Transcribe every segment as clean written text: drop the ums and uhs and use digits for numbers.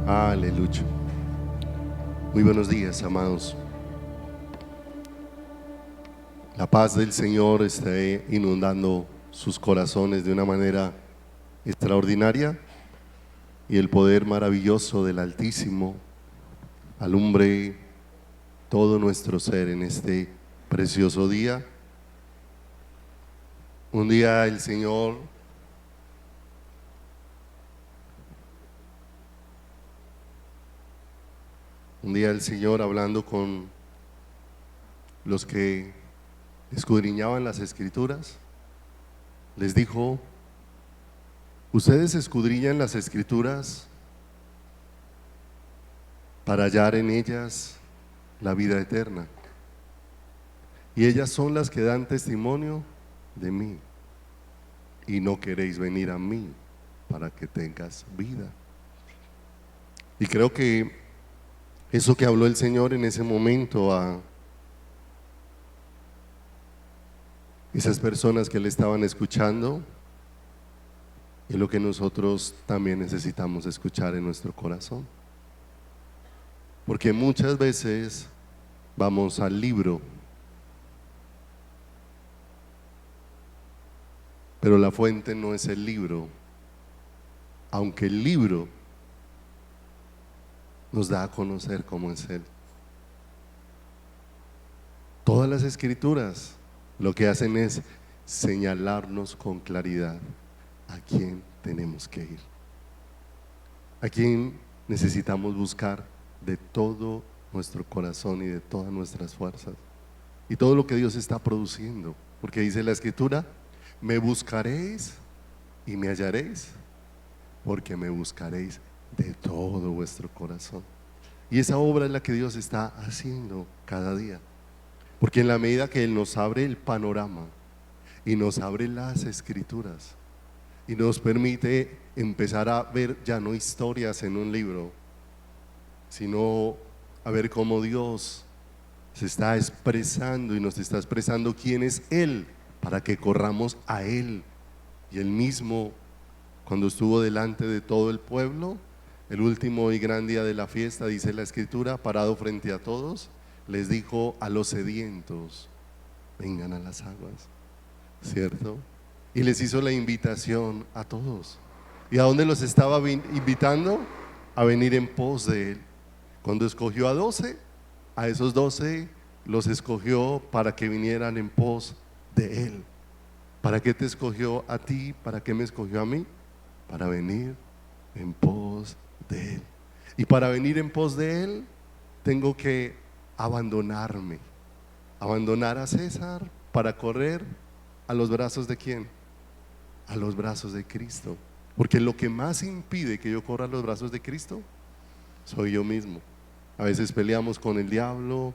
Aleluya. Muy buenos días, amados. La paz del Señor esté inundando sus corazones de una manera extraordinaria y el poder maravilloso del Altísimo alumbre todo nuestro ser en este precioso día. Un día el Señor hablando con los que escudriñaban las Escrituras, les dijo: ustedes escudriñan las Escrituras para hallar en ellas la vida eterna, y ellas son las que dan testimonio de mí, y no queréis venir a mí para que tengas vida. Y creo que eso que habló el Señor en ese momento a esas personas que le estaban escuchando es lo que nosotros también necesitamos escuchar en nuestro corazón. Porque muchas veces vamos al libro, pero la fuente no es el libro, aunque el libro nos da a conocer cómo es Él. Todas las Escrituras lo que hacen es señalarnos con claridad a quién tenemos que ir, a quién necesitamos buscar de todo nuestro corazón y de todas nuestras fuerzas, y todo lo que Dios está produciendo. Porque dice la Escritura: me buscaréis y me hallaréis, porque me buscaréis de todo vuestro corazón. Y esa obra es la que Dios está haciendo cada día, porque en la medida que Él nos abre el panorama y nos abre las Escrituras y nos permite empezar a ver ya no historias en un libro, sino a ver cómo Dios se está expresando y nos está expresando quién es Él, para que corramos a Él. Y Él mismo, cuando estuvo delante de todo el pueblo, el último y gran día de la fiesta, dice la Escritura, parado frente a todos, les dijo a los sedientos: vengan a las aguas, ¿cierto? Y les hizo la invitación a todos. ¿Y a dónde los estaba invitando? A venir en pos de Él. Cuando escogió a 12, a esos 12 los escogió para que vinieran en pos de Él. ¿Para qué te escogió a ti? ¿Para qué me escogió a mí? Para venir en pos de Él. Y para venir en pos de Él tengo que abandonarme, abandonar a César para correr a los brazos de ¿quién? A los brazos de Cristo. Porque lo que más impide que yo corra a los brazos de Cristo soy yo mismo. A veces peleamos con el diablo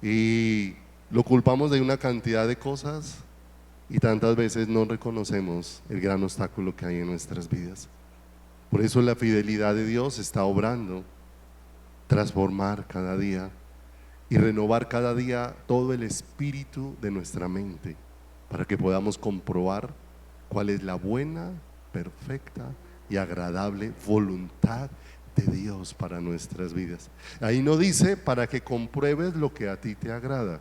y lo culpamos de una cantidad de cosas, y tantas veces no reconocemos el gran obstáculo que hay en nuestras vidas. Por eso la fidelidad de Dios está obrando, transformar cada día y renovar cada día todo el espíritu de nuestra mente, para que podamos comprobar cuál es la buena, perfecta y agradable voluntad de Dios para nuestras vidas. Ahí no dice para que compruebes lo que a ti te agrada,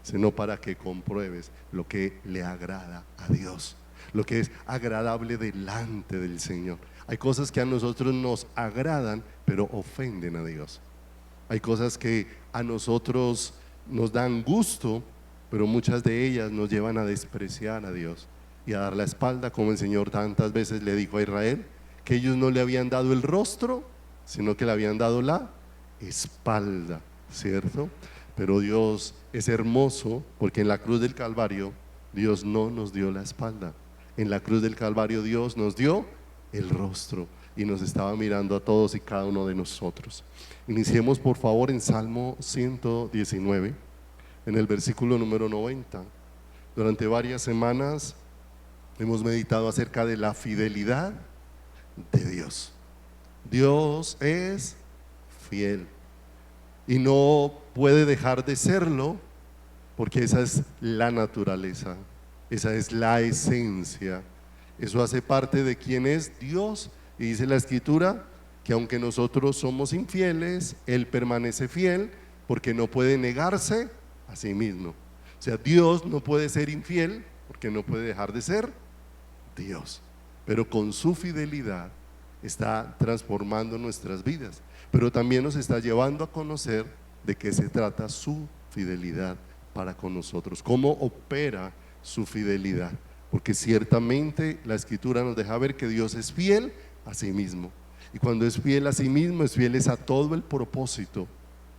sino para que compruebes lo que le agrada a Dios, lo que es agradable delante del Señor. Hay cosas que a nosotros nos agradan, pero ofenden a Dios. Hay cosas que a nosotros nos dan gusto, pero muchas de ellas nos llevan a despreciar a Dios y a dar la espalda, como el Señor tantas veces le dijo a Israel, que ellos no le habían dado el rostro, sino que le habían dado la espalda, ¿cierto? Pero Dios es hermoso, porque en la cruz del Calvario Dios no nos dio la espalda. En la cruz del Calvario Dios nos dio el rostro y nos estaba mirando a todos y cada uno de nosotros. Iniciemos por favor en Salmo 119, en el versículo número 90. Durante varias semanas hemos meditado acerca de la fidelidad de Dios. Dios es fiel y no puede dejar de serlo, porque esa es la naturaleza, esa es la esencia, eso hace parte de quién es Dios. Y dice la Escritura que aunque nosotros somos infieles, Él permanece fiel porque no puede negarse a sí mismo. O sea, Dios no puede ser infiel porque no puede dejar de ser Dios, pero con su fidelidad está transformando nuestras vidas, pero también nos está llevando a conocer de qué se trata su fidelidad para con nosotros, cómo opera su fidelidad, porque ciertamente la Escritura nos deja ver que Dios es fiel a sí mismo, y cuando es fiel a sí mismo es fiel a todo el propósito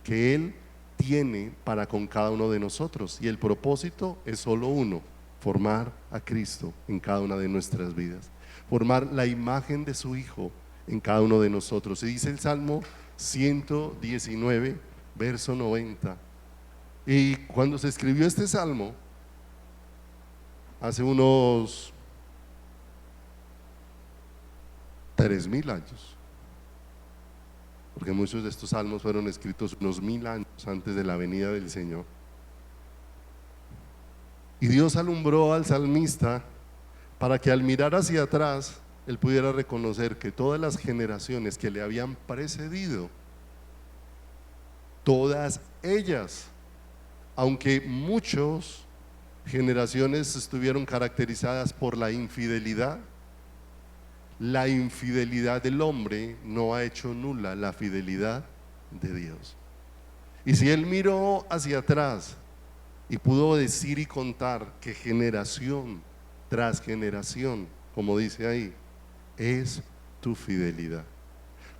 que Él tiene para con cada uno de nosotros, y el propósito es solo uno: formar a Cristo en cada una de nuestras vidas, formar la imagen de su Hijo en cada uno de nosotros. Y dice el Salmo 119, verso 90. Y cuando se escribió este salmo, hace unos 3000 años, porque muchos de estos salmos fueron escritos unos 1000 años antes de la venida del Señor, y Dios alumbró al salmista para que al mirar hacia atrás él pudiera reconocer que todas las generaciones que le habían precedido, todas ellas, aunque muchas generaciones estuvieron caracterizadas por la infidelidad del hombre no ha hecho nula la fidelidad de Dios. Y si él miró hacia atrás y pudo decir y contar que generación tras generación, como dice ahí, es tu fidelidad,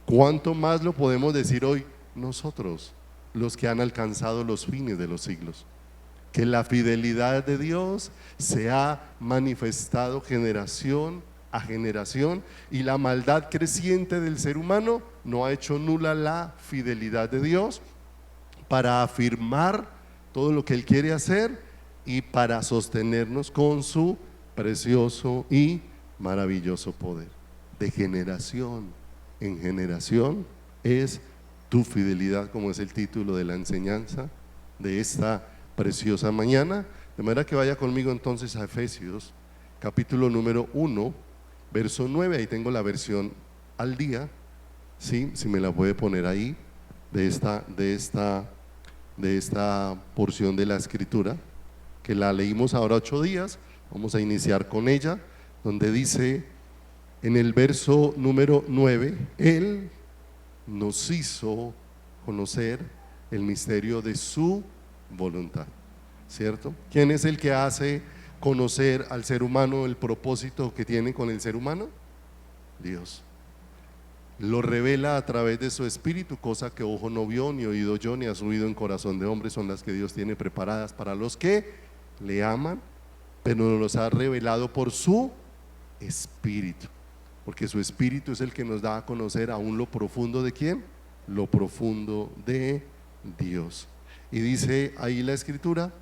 ¿cuánto más lo podemos decir hoy nosotros, los que han alcanzado los fines de los siglos? Que la fidelidad de Dios se ha manifestado generación a generación, y la maldad creciente del ser humano no ha hecho nula la fidelidad de Dios para afirmar todo lo que Él quiere hacer y para sostenernos con su precioso y maravilloso poder. De generación en generación es tu fidelidad, como es el título de la enseñanza de esta preciosa mañana. De manera que vaya conmigo entonces a Efesios capítulo número 1, verso 9. Ahí tengo la versión al día, ¿sí? Si me la puede poner ahí, de esta porción de la Escritura, que la leímos ahora 8 días. Vamos a iniciar con ella, donde dice en el verso número 9: Él nos hizo conocer el misterio de su voluntad, ¿cierto? ¿Quién es el que hace conocer al ser humano el propósito que tiene con el ser humano? Dios. Lo revela a través de su espíritu, cosa que ojo no vio, ni oído yo, ni ha subido en corazón de hombre, son las que Dios tiene preparadas para los que le aman, pero nos los ha revelado por su espíritu, porque su espíritu es el que nos da a conocer aún lo profundo de ¿quién? Lo profundo de Dios. Y dice ahí la Escritura: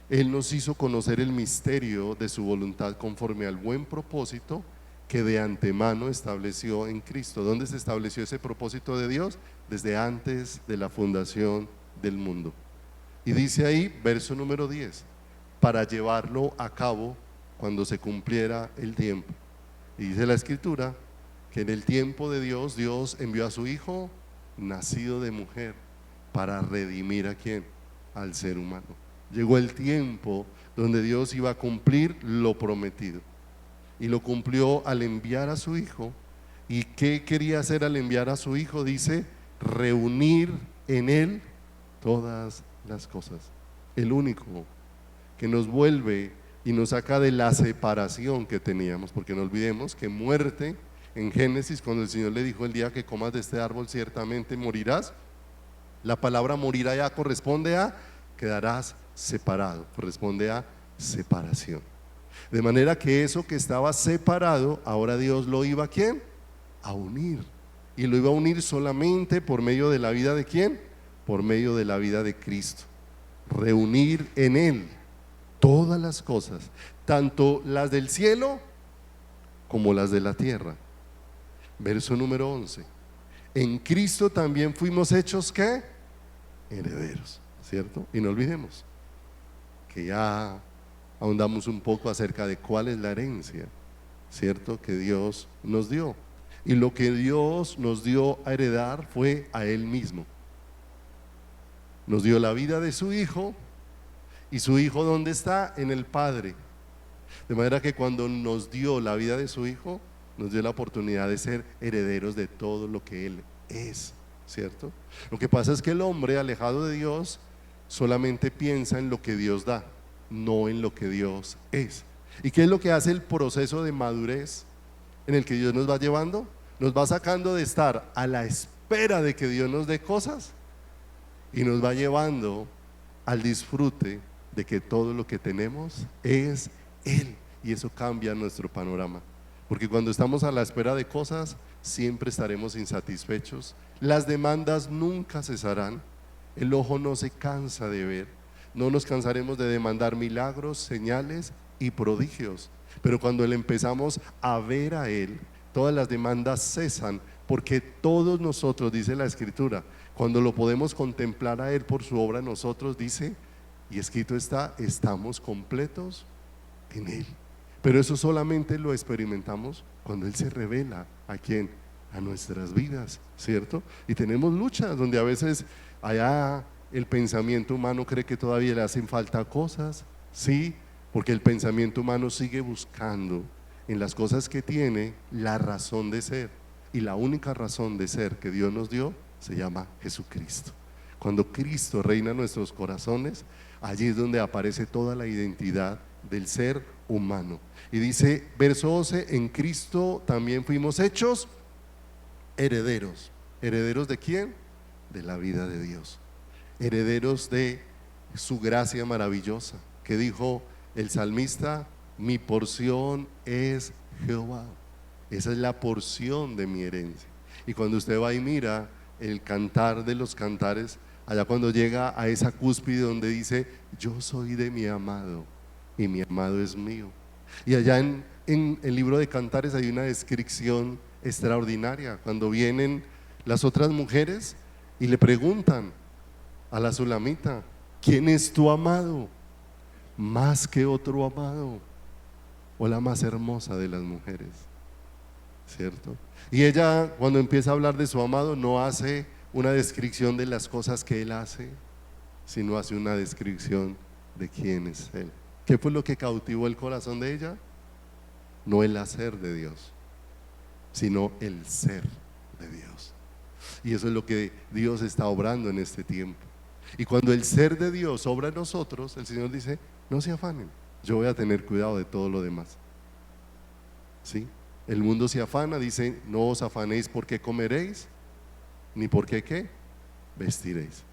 Él nos hizo conocer el misterio de su voluntad conforme al buen propósito que de antemano estableció en Cristo. ¿Dónde se estableció ese propósito de Dios? Desde antes de la fundación del mundo. Y dice ahí, verso número 10, para llevarlo a cabo cuando se cumpliera el tiempo. Y dice la Escritura que en el tiempo de Dios, Dios envió a su Hijo nacido de mujer para redimir ¿a quién? Al ser humano. Llegó el tiempo donde Dios iba a cumplir lo prometido, y lo cumplió al enviar a su Hijo. ¿Y qué quería hacer al enviar a su Hijo? Dice, reunir en Él todas las cosas. El único que nos vuelve y nos saca de la separación que teníamos, porque no olvidemos que muerte, en Génesis, cuando el Señor le dijo: el día que comas de este árbol ciertamente morirás, la palabra morir allá corresponde a quedarás separado, corresponde a separación. De manera que eso que estaba separado, ahora Dios lo iba ¿a quién? A unir. Y lo iba a unir solamente por medio de la vida de ¿quién? Por medio de la vida de Cristo. Reunir en Él todas las cosas, tanto las del cielo como las de la tierra. Verso número 11: en Cristo también fuimos hechos ¿qué? Herederos, ¿cierto? Y no olvidemos que ya ahondamos un poco acerca de cuál es la herencia, ¿cierto? Que Dios nos dio. Y lo que Dios nos dio a heredar fue a Él mismo. Nos dio la vida de su Hijo, y su Hijo, ¿dónde está? En el Padre. De manera que cuando nos dio la vida de su Hijo, nos dio la oportunidad de ser herederos de todo lo que Él es, ¿cierto? Lo que pasa es que el hombre alejado de Dios solamente piensa en lo que Dios da, no en lo que Dios es. ¿Y qué es lo que hace el proceso de madurez en el que Dios nos va llevando? Nos va sacando de estar a la espera de que Dios nos dé cosas y nos va llevando al disfrute de que todo lo que tenemos es Él, y eso cambia nuestro panorama, porque cuando estamos a la espera de cosas siempre estaremos insatisfechos, las demandas nunca cesarán, el ojo no se cansa de ver, no nos cansaremos de demandar milagros, señales y prodigios, pero cuando le empezamos a ver a Él, todas las demandas cesan, porque todos nosotros, dice la Escritura, cuando lo podemos contemplar a Él por su obra en nosotros, dice, y escrito está, estamos completos en Él. Pero eso solamente lo experimentamos cuando Él se revela. ¿A quién? A nuestras vidas, ¿cierto? Y tenemos luchas donde a veces allá el pensamiento humano cree que todavía le hacen falta cosas, sí, porque el pensamiento humano sigue buscando en las cosas que tiene la razón de ser, y la única razón de ser que Dios nos dio se llama Jesucristo. Cuando Cristo reina en nuestros corazones, allí es donde aparece toda la identidad del ser humano. Y dice, verso 12, en Cristo también fuimos hechos herederos. ¿Herederos de quién? De la vida de Dios. Herederos de su gracia maravillosa, que dijo el salmista, mi porción es Jehová. Esa es la porción de mi herencia. Y cuando usted va y mira el cantar de los cantares, allá cuando llega a esa cúspide donde dice, yo soy de mi amado y mi amado es mío. Y allá en el libro de Cantares hay una descripción extraordinaria, cuando vienen las otras mujeres y le preguntan a la sulamita, ¿quién es tu amado? Más que otro amado, o la más hermosa de las mujeres, ¿cierto? Y ella, cuando empieza a hablar de su amado, no hace una descripción de las cosas que Él hace, sino hace una descripción de quién es Él. ¿Qué fue lo que cautivó el corazón de ella? No el hacer de Dios, sino el ser de Dios. Y eso es lo que Dios está obrando en este tiempo. Y cuando el ser de Dios obra en nosotros, el Señor dice, no se afanen, yo voy a tener cuidado de todo lo demás. ¿Sí? El mundo se afana, dice, no os afanéis por qué comeréis, ni por qué vestiréis.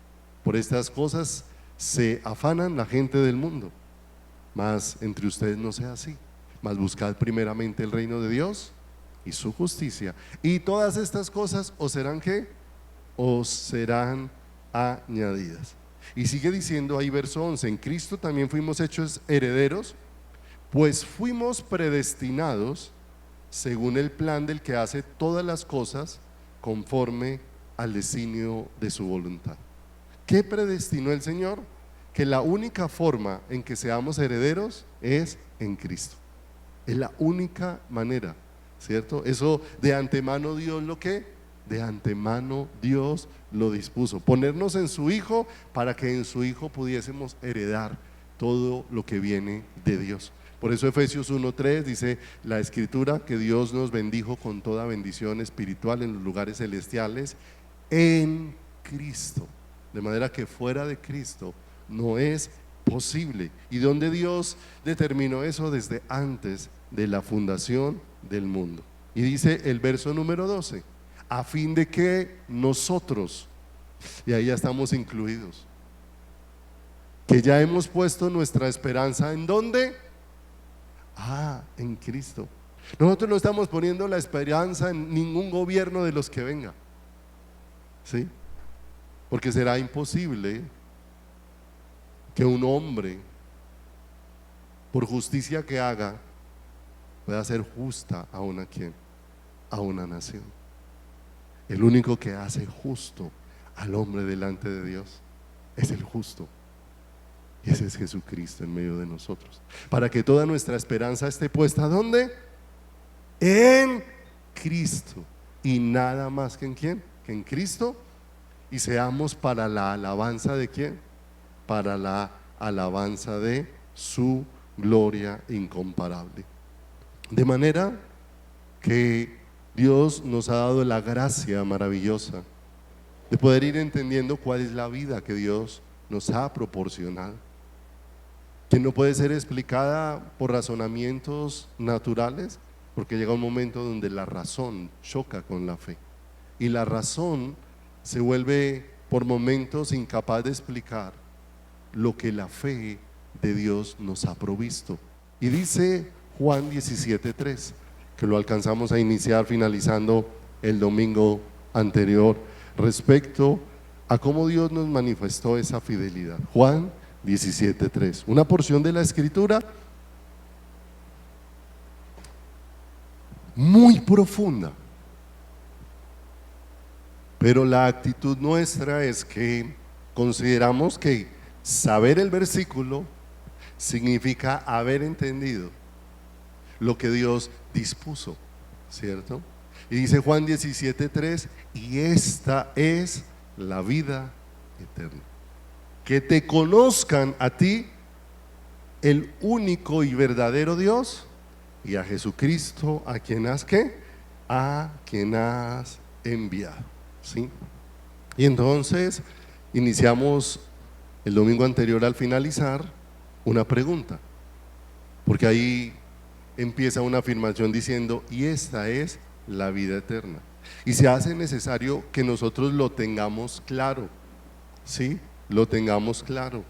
Por estas cosas se afanan la gente del mundo, mas entre ustedes no sea así, mas buscad primeramente el reino de Dios y su justicia, y todas estas cosas os serán ¿qué? Os serán añadidas. Y sigue diciendo ahí verso 11, en Cristo también fuimos hechos herederos, pues fuimos predestinados según el plan del que hace todas las cosas conforme al designio de su voluntad. ¿Qué predestinó el Señor? Que la única forma en que seamos herederos es en Cristo. Es la única manera, ¿cierto? Eso de antemano Dios lo que, de antemano Dios lo dispuso. Ponernos en su Hijo para que en su Hijo pudiésemos heredar todo lo que viene de Dios. Por eso Efesios 1:3 dice la Escritura que Dios nos bendijo con toda bendición espiritual en los lugares celestiales en Cristo. De manera que fuera de Cristo no es posible. ¿Y dónde Dios determinó eso? Desde antes de la fundación del mundo. Y dice el verso número 12, a fin de que nosotros, y ahí ya estamos incluidos, que ya hemos puesto nuestra esperanza ¿en dónde? En Cristo. Nosotros no estamos poniendo la esperanza en ningún gobierno de los que venga, ¿sí? Porque será imposible que un hombre, por justicia que haga, pueda ser justa a una ¿quién? A una nación. El único que hace justo al hombre delante de Dios es el justo, y ese es Jesucristo en medio de nosotros, para que toda nuestra esperanza esté puesta ¿dónde? En Cristo. y nada más que en quién, que en Cristo, y seamos para la alabanza de quién, para la alabanza de su gloria incomparable. De manera que Dios nos ha dado la gracia maravillosa de poder ir entendiendo cuál es la vida que Dios nos ha proporcionado, que no puede ser explicada por razonamientos naturales, porque llega un momento donde la razón choca con la fe y la razón se vuelve por momentos incapaz de explicar lo que la fe de Dios nos ha provisto. Y dice Juan 17:3, que lo alcanzamos a iniciar finalizando el domingo anterior, respecto a cómo Dios nos manifestó esa fidelidad. Juan 17:3, una porción de la escritura muy profunda, pero la actitud nuestra es que consideramos que saber el versículo significa haber entendido lo que Dios dispuso, ¿cierto? Y dice Juan 17:3, y esta es la vida eterna, que te conozcan a ti, el único y verdadero Dios, y a Jesucristo, a quien has ¿qué? A quien has enviado, ¿sí? Y entonces iniciamos el domingo anterior al finalizar una pregunta, porque ahí empieza una afirmación diciendo, y esta es la vida eterna, y se hace necesario que nosotros lo tengamos claro, ¿sí? Lo tengamos claro.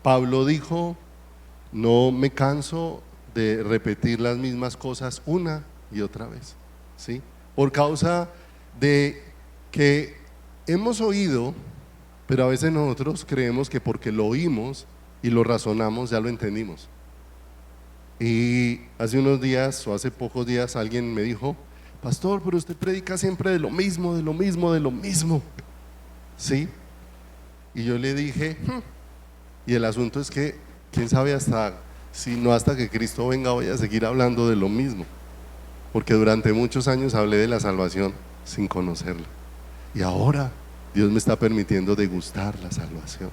Pablo dijo, no me canso de repetir las mismas cosas una y otra vez, ¿sí? Por causa de que hemos oído, pero a veces nosotros creemos que porque lo oímos y lo razonamos ya lo entendimos. Y hace unos días o hace pocos días alguien me dijo, pastor, pero usted predica siempre de lo mismo, de lo mismo, de lo mismo, ¿sí? Y yo le dije, y el asunto es que quién sabe hasta si no hasta que Cristo venga voy a seguir hablando de lo mismo, porque durante muchos años hablé de la salvación sin conocerla, y ahora Dios me está permitiendo degustar la salvación.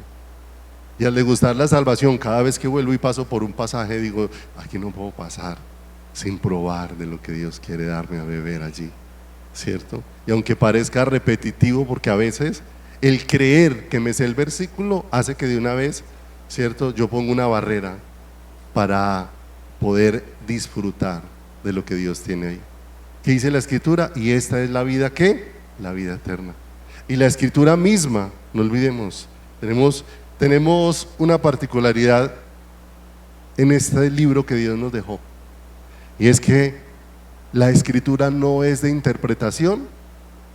Y al degustar la salvación, cada vez que vuelvo y paso por un pasaje, digo, aquí no puedo pasar sin probar de lo que Dios quiere darme a beber allí, ¿cierto? Y aunque parezca repetitivo, porque a veces el creer que me sé el versículo hace que de una vez, ¿cierto?, yo pongo una barrera para poder disfrutar de lo que Dios tiene ahí. ¿Qué dice la escritura? Y esta es la vida, ¿qué? La vida eterna. Y la escritura misma, no olvidemos, tenemos una particularidad en este libro que Dios nos dejó, y es que la escritura no es de interpretación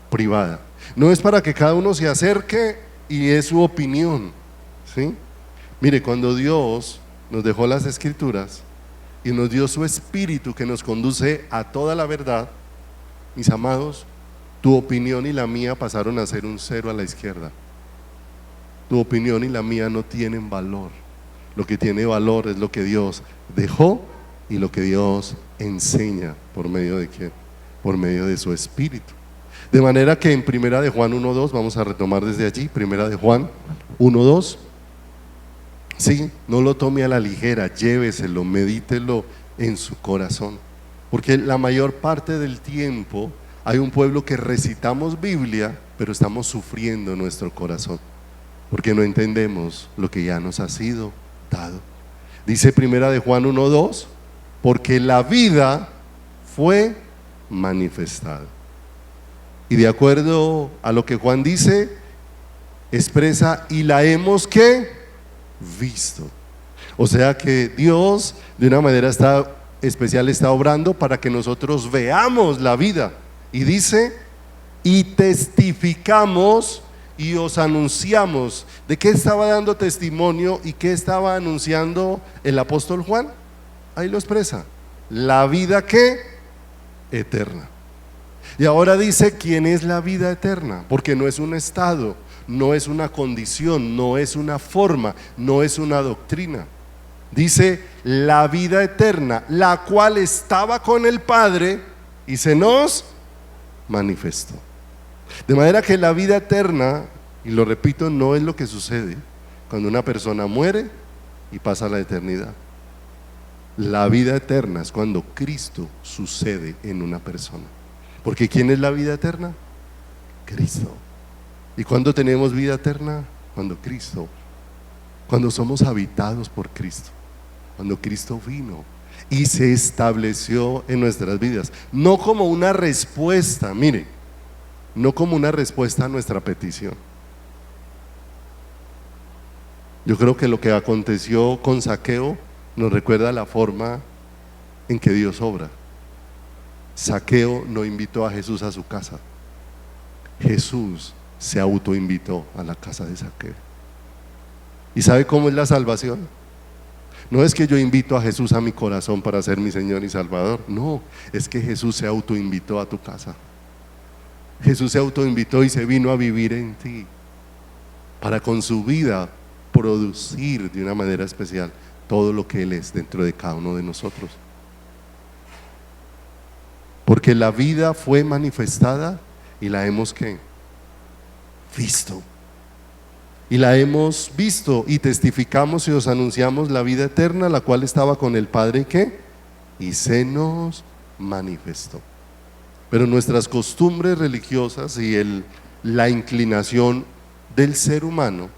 privada, no es para que cada uno se acerque y es su opinión, ¿sí? Mire, cuando Dios nos dejó las escrituras y nos dio su espíritu que nos conduce a toda la verdad, mis amados, tu opinión y la mía pasaron a ser un cero a la izquierda. Tu opinión y la mía no tienen valor. Lo que tiene valor es lo que Dios dejó y lo que Dios enseña. ¿Por medio de quién? Por medio de su espíritu. De manera que en Primera de Juan 1:2, vamos a retomar desde allí, Primera de Juan 1:2, sí, no lo tome a la ligera, lléveselo, medítelo en su corazón, porque la mayor parte del tiempo hay un pueblo que recitamos Biblia, pero estamos sufriendo en nuestro corazón, porque no entendemos lo que ya nos ha sido dado. Dice Primera de Juan 1:2, porque la vida fue manifestada. Y de acuerdo a lo que Juan dice, expresa, y la hemos ¿qué? Visto. O sea que Dios de una manera especial está obrando para que nosotros veamos la vida. Y dice, y testificamos y os anunciamos. ¿De qué estaba dando testimonio y qué estaba anunciando el apóstol Juan? Ahí lo expresa, la vida ¿qué? Eterna. Y ahora dice, ¿quién es la vida eterna? Porque no es un estado, no es una condición, no es una forma, no es una doctrina. Dice, la vida eterna, la cual estaba con el Padre y se nos manifestó. De manera que la vida eterna, y lo repito, no es lo que sucede cuando una persona muere y pasa a la eternidad. La vida eterna es cuando Cristo sucede en una persona. Porque ¿quién es la vida eterna? Cristo. ¿Y cuándo tenemos vida eterna? Cuando Cristo, cuando somos habitados por Cristo, cuando Cristo vino y se estableció en nuestras vidas, no como una respuesta, mire, no como una respuesta a nuestra petición. Yo creo que lo que aconteció con Zaqueo nos recuerda la forma en que Dios obra. Zaqueo no invitó a Jesús a su casa, Jesús se autoinvitó a la casa de Zaqueo. ¿Y sabe cómo es la salvación? No es que yo invito a Jesús a mi corazón para ser mi Señor y Salvador, no, es que Jesús se autoinvitó a tu casa. Jesús se autoinvitó y se vino a vivir en ti para con su vida producir de una manera especial todo lo que Él es dentro de cada uno de nosotros. Porque la vida fue manifestada y la hemos ¿qué? Visto. Y la hemos visto y testificamos y os anunciamos la vida eterna, la cual estaba con el Padre ¿qué? Y se nos manifestó. Pero nuestras costumbres religiosas y la inclinación del ser humano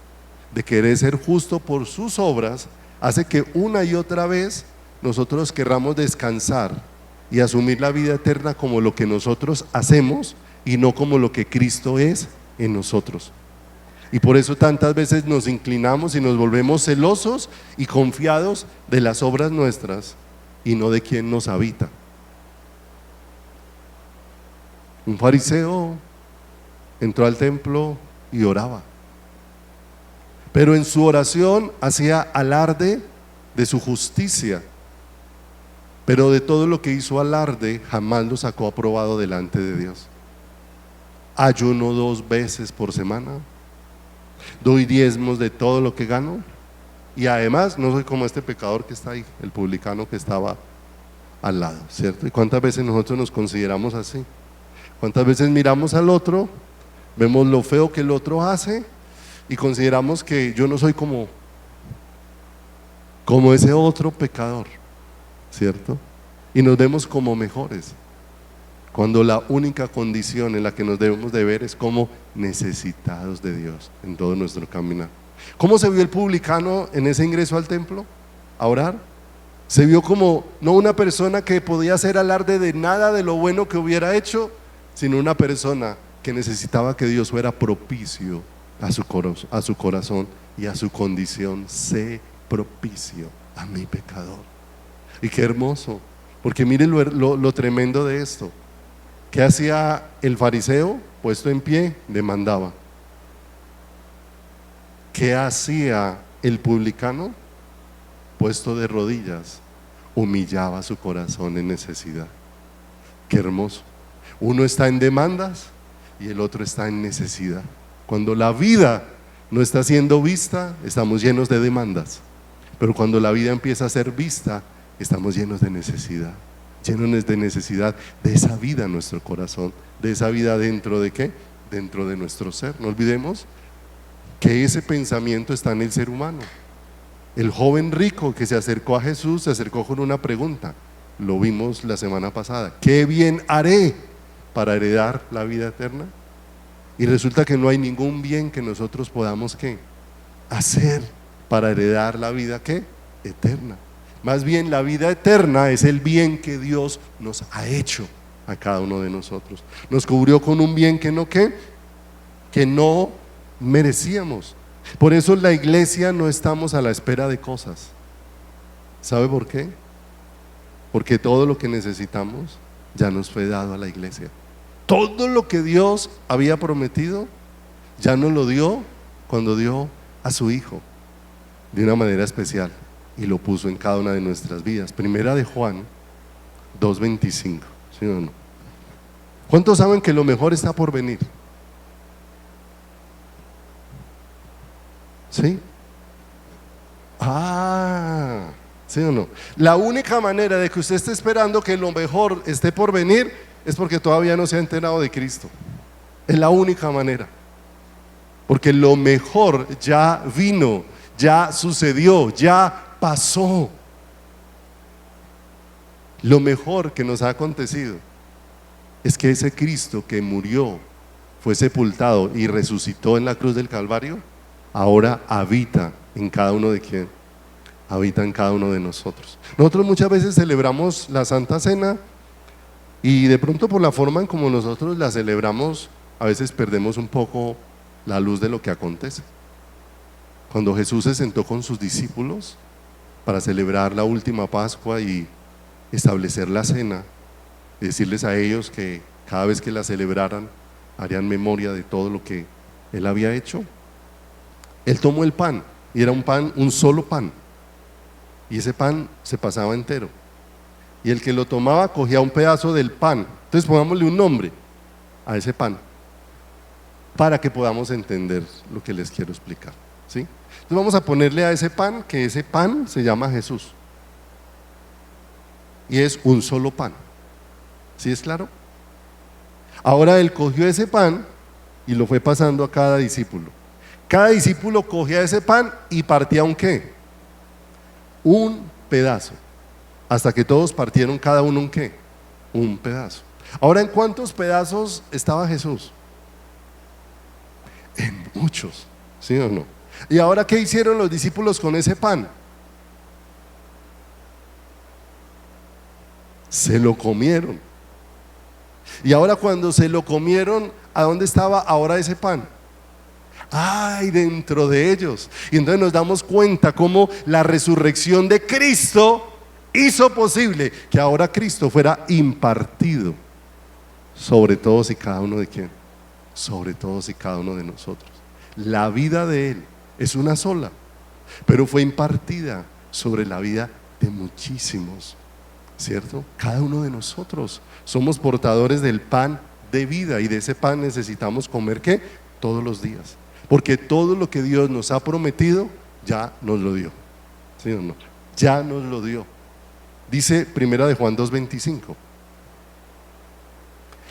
de querer ser justo por sus obras hace que una y otra vez nosotros querramos descansar y asumir la vida eterna como lo que nosotros hacemos y no como lo que Cristo es en nosotros. Y por eso tantas veces nos inclinamos y nos volvemos celosos y confiados de las obras nuestras y no de quien nos habita. Un fariseo entró al templo y oraba, pero en su oración hacía alarde de su justicia, pero de todo lo que hizo alarde jamás lo sacó aprobado delante de Dios. Ayuno 2 veces por semana, doy diezmos de todo lo que gano, y además no soy como este pecador que está ahí, el publicano que estaba al lado, ¿cierto? ¿Y cuántas veces nosotros nos consideramos así? ¿Cuántas veces miramos al otro, vemos lo feo que el otro hace y consideramos que yo no soy como ese otro pecador, ¿cierto? Y nos vemos como mejores, cuando la única condición en la que nos debemos de ver es como necesitados de Dios en todo nuestro caminar. ¿Cómo se vio el publicano en ese ingreso al templo a orar? Se vio como no una persona que podía hacer alarde de nada de lo bueno que hubiera hecho, sino una persona que necesitaba que Dios fuera propicio a su corazón y a su condición. Sé propicio a mi pecador. Y qué hermoso, porque mire lo tremendo de esto. ¿Qué hacía el fariseo? Puesto en pie, demandaba. ¿Qué hacía el publicano? Puesto de rodillas, humillaba su corazón en necesidad. Qué hermoso. Uno está en demandas y el otro está en necesidad. Cuando la vida no está siendo vista, estamos llenos de demandas. Pero cuando la vida empieza a ser vista, estamos llenos de necesidad. Llenos de necesidad de esa vida en nuestro corazón, de esa vida dentro de ¿qué? Dentro de nuestro ser. No olvidemos que ese pensamiento está en el ser humano. El joven rico que se acercó a Jesús se acercó con una pregunta. Lo vimos la semana pasada. ¿Qué bien haré para heredar la vida eterna? Y resulta que no hay ningún bien que nosotros podamos ¿qué? Hacer para heredar la vida ¿qué? Eterna. Más bien la vida eterna es el bien que Dios nos ha hecho a cada uno de nosotros. Nos cubrió con un bien que no merecíamos. Por eso la iglesia no estamos a la espera de cosas. ¿Sabe por qué? Porque todo lo que necesitamos ya nos fue dado a la iglesia. Todo lo que Dios había prometido ya nos lo dio cuando dio a su Hijo de una manera especial y lo puso en cada una de nuestras vidas. Primera de Juan 2:25, ¿sí o no? ¿Cuántos saben que lo mejor está por venir? ¿Sí? ¿Sí o no? La única manera de que usted esté esperando que lo mejor esté por venir es porque todavía no se ha enterado de Cristo. Es la única manera. Porque lo mejor ya vino, ya sucedió, ya pasó. Lo mejor que nos ha acontecido es que ese Cristo que murió, fue sepultado y resucitó en la cruz del Calvario, ahora habita en cada uno de quién, habita en cada uno de nosotros. Nosotros muchas veces celebramos la Santa Cena y de pronto por la forma en como nosotros la celebramos, a veces perdemos un poco la luz de lo que acontece. Cuando Jesús se sentó con sus discípulos para celebrar la última Pascua y establecer la cena, y decirles a ellos que cada vez que la celebraran harían memoria de todo lo que Él había hecho. Él tomó el pan, y era un pan, un solo pan, y ese pan se pasaba entero, y el que lo tomaba cogía un pedazo del pan. Entonces pongámosle un nombre a ese pan para que podamos entender lo que les quiero explicar, ¿sí? Entonces vamos a ponerle a ese pan, que ese pan se llama Jesús, y es un solo pan. ¿Sí es claro? Ahora Él cogió ese pan y lo fue pasando a cada discípulo. Cada discípulo cogía ese pan y partía un ¿qué? Un pedazo. Hasta que todos partieron cada uno un ¿qué? Un pedazo. Ahora, ¿en cuántos pedazos estaba Jesús? En muchos, ¿sí o no? ¿Y ahora qué hicieron los discípulos con ese pan? Se lo comieron. Y ahora cuando se lo comieron, ¿a dónde estaba ahora ese pan? ¡Ay! Dentro de ellos. Y entonces nos damos cuenta cómo la resurrección de Cristo hizo posible que ahora Cristo fuera impartido sobre todos y cada uno de quién, sobre todos y cada uno de nosotros. La vida de Él es una sola, pero fue impartida sobre la vida de muchísimos, ¿cierto? Cada uno de nosotros somos portadores del pan de vida, y de ese pan necesitamos comer ¿qué? Todos los días, porque todo lo que Dios nos ha prometido ya nos lo dio, ¿sí o no? Ya nos lo dio. Dice Primera de Juan 2:25,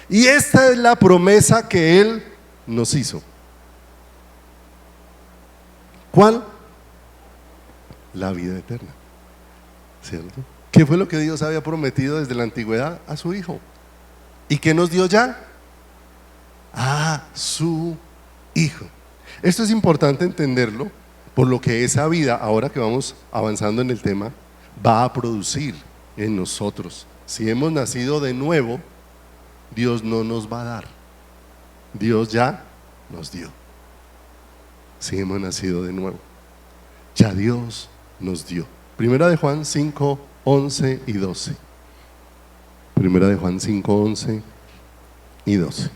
y esta es la promesa que Él nos hizo. ¿Cuál? La vida eterna, ¿cierto? ¿Qué fue lo que Dios había prometido desde la antigüedad? A su Hijo. ¿Y qué nos dio ya? A su Hijo. Esto es importante entenderlo, por lo que esa vida, ahora que vamos avanzando en el tema, va a producir en nosotros. Si hemos nacido de nuevo, Dios no nos va a dar, Dios ya nos dio. Si hemos nacido de nuevo, ya Dios nos dio. Primera de Juan 5, 11 y 12. Primera de Juan 5, 11 y 12.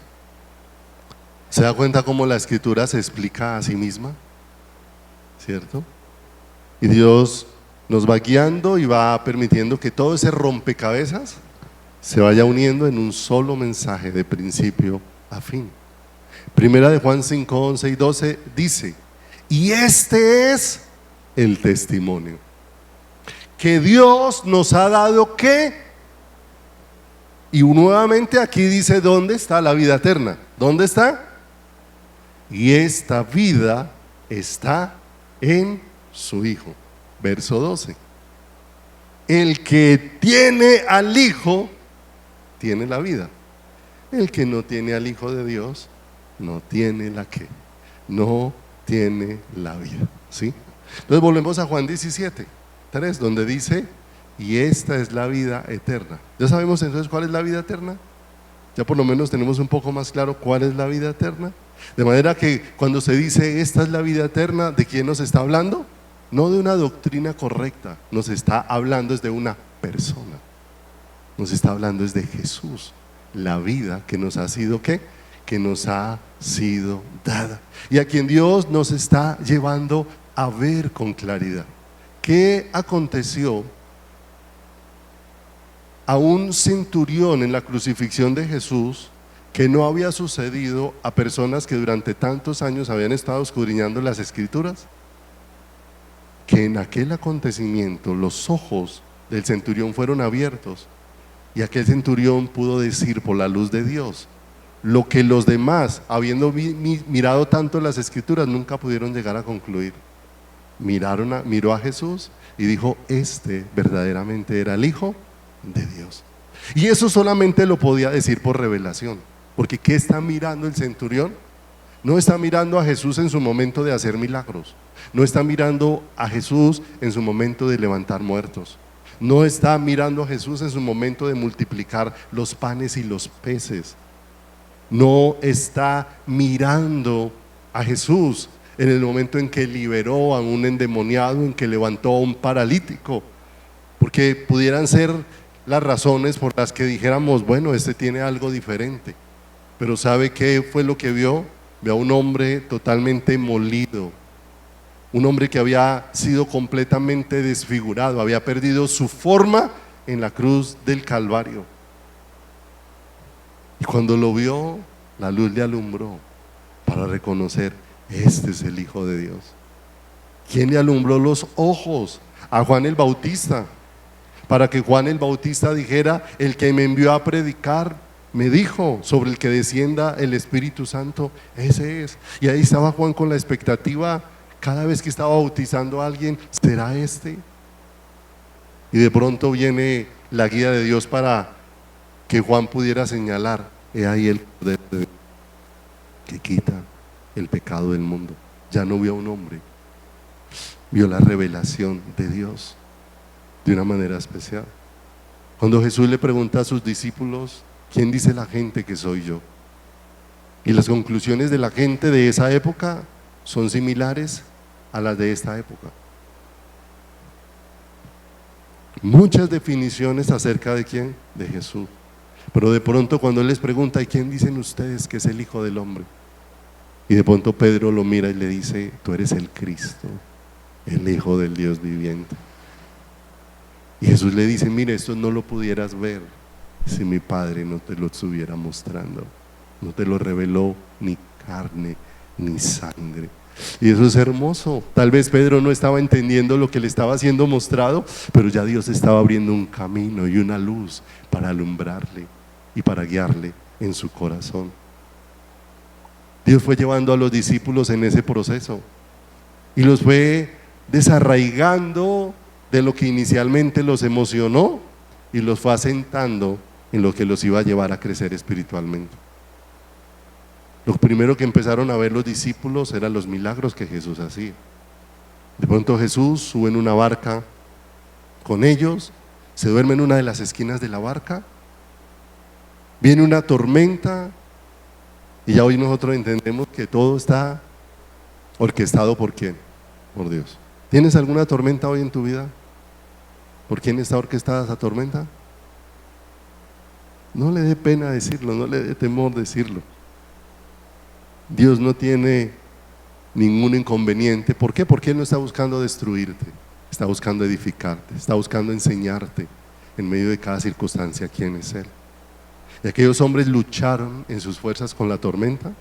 ¿Se da cuenta cómo la Escritura se explica a sí misma? ¿Cierto? Y Dios nos va guiando y va permitiendo que todo ese rompecabezas se vaya uniendo en un solo mensaje de principio a fin. Primera de Juan 5, 11 y 12 dice: y este es el testimonio que Dios nos ha dado, ¿qué? Y nuevamente aquí dice: ¿dónde está la vida eterna? ¿Dónde está? Y esta vida está en su Hijo. Verso 12. El que tiene al Hijo tiene la vida. El que no tiene al Hijo de Dios no tiene la ¿qué? No tiene la vida, ¿sí? Entonces volvemos a Juan 17, 3, donde dice: y esta es la vida eterna. ¿Ya sabemos entonces cuál es la vida eterna? Ya por lo menos tenemos un poco más claro cuál es la vida eterna. De manera que cuando se dice esta es la vida eterna, ¿de quién nos está hablando? No de una doctrina correcta, nos está hablando es de una persona. Nos está hablando es de Jesús, la vida que nos ha sido ¿qué? Que nos ha sido dada, y a quien Dios nos está llevando a ver con claridad. ¿Qué aconteció a un centurión en la crucifixión de Jesús que no había sucedido a personas que durante tantos años habían estado escudriñando las Escrituras? Que en aquel acontecimiento los ojos del centurión fueron abiertos Y aquel centurión pudo decir por la luz de Dios lo que los demás, habiendo mirado tanto las escrituras, nunca pudieron llegar a concluir. Miró a Jesús y dijo: este verdaderamente era el Hijo de Dios. Y eso solamente lo podía decir por revelación, porque ¿qué está mirando el centurión? No está mirando a Jesús en su momento de hacer milagros, no está mirando a Jesús en su momento de levantar muertos, no está mirando a Jesús en su momento de multiplicar los panes y los peces, no está mirando a Jesús en el momento en que liberó a un endemoniado, en que levantó a un paralítico, porque pudieran ser las razones por las que dijéramos: bueno, este tiene algo diferente. Pero ¿sabe qué fue lo que vio? Vio a un hombre totalmente molido, un hombre que había sido completamente desfigurado, había perdido su forma en la cruz del Calvario. Y cuando lo vio, la luz le alumbró para reconocer: este es el Hijo de Dios. ¿Quién le alumbró los ojos? A Juan el Bautista, para que Juan el Bautista dijera: el que me envió a predicar me dijo, sobre el que descienda el Espíritu Santo, ese es. Y ahí estaba Juan con la expectativa, cada vez que estaba bautizando a alguien: ¿será este? Y de pronto viene la guía de Dios para que Juan pudiera señalar: he ahí el Cordero de Dios que quita el pecado del mundo. Ya no vio a un hombre, vio la revelación de Dios de una manera especial. Cuando Jesús le pregunta a sus discípulos: ¿quién dice la gente que soy yo? Y las conclusiones de la gente de esa época son similares a las de esta época. Muchas definiciones acerca de quién, de Jesús. Pero de pronto cuando Él les pregunta: ¿y quién dicen ustedes que es el Hijo del Hombre? Y de pronto Pedro lo mira y le dice: tú eres el Cristo, el Hijo del Dios viviente. Y Jesús le dice: mire, esto no lo pudieras ver si mi Padre no te lo estuviera mostrando. No te lo reveló ni carne ni sangre. Y eso es hermoso. Tal vez Pedro no estaba entendiendo lo que le estaba siendo mostrado, pero ya Dios estaba abriendo un camino y una luz para alumbrarle y para guiarle en su corazón. Dios fue llevando a los discípulos en ese proceso y los fue desarraigando de lo que inicialmente los emocionó y los fue asentando en lo que los iba a llevar a crecer espiritualmente. Lo primero que empezaron a ver los discípulos eran los milagros que Jesús hacía. De pronto Jesús sube en una barca con ellos, se duerme en una de las esquinas de la barca, viene una tormenta y ya hoy nosotros entendemos que todo está orquestado ¿por quién? Por Dios. ¿Tienes alguna tormenta hoy en tu vida? ¿Por quién está orquestada esa tormenta? No le dé pena decirlo, no le dé temor decirlo. Dios no tiene ningún inconveniente. ¿Por qué? Porque Él no está buscando destruirte, está buscando edificarte, está buscando enseñarte en medio de cada circunstancia quién es Él. Y aquellos hombres lucharon en sus fuerzas con la tormenta,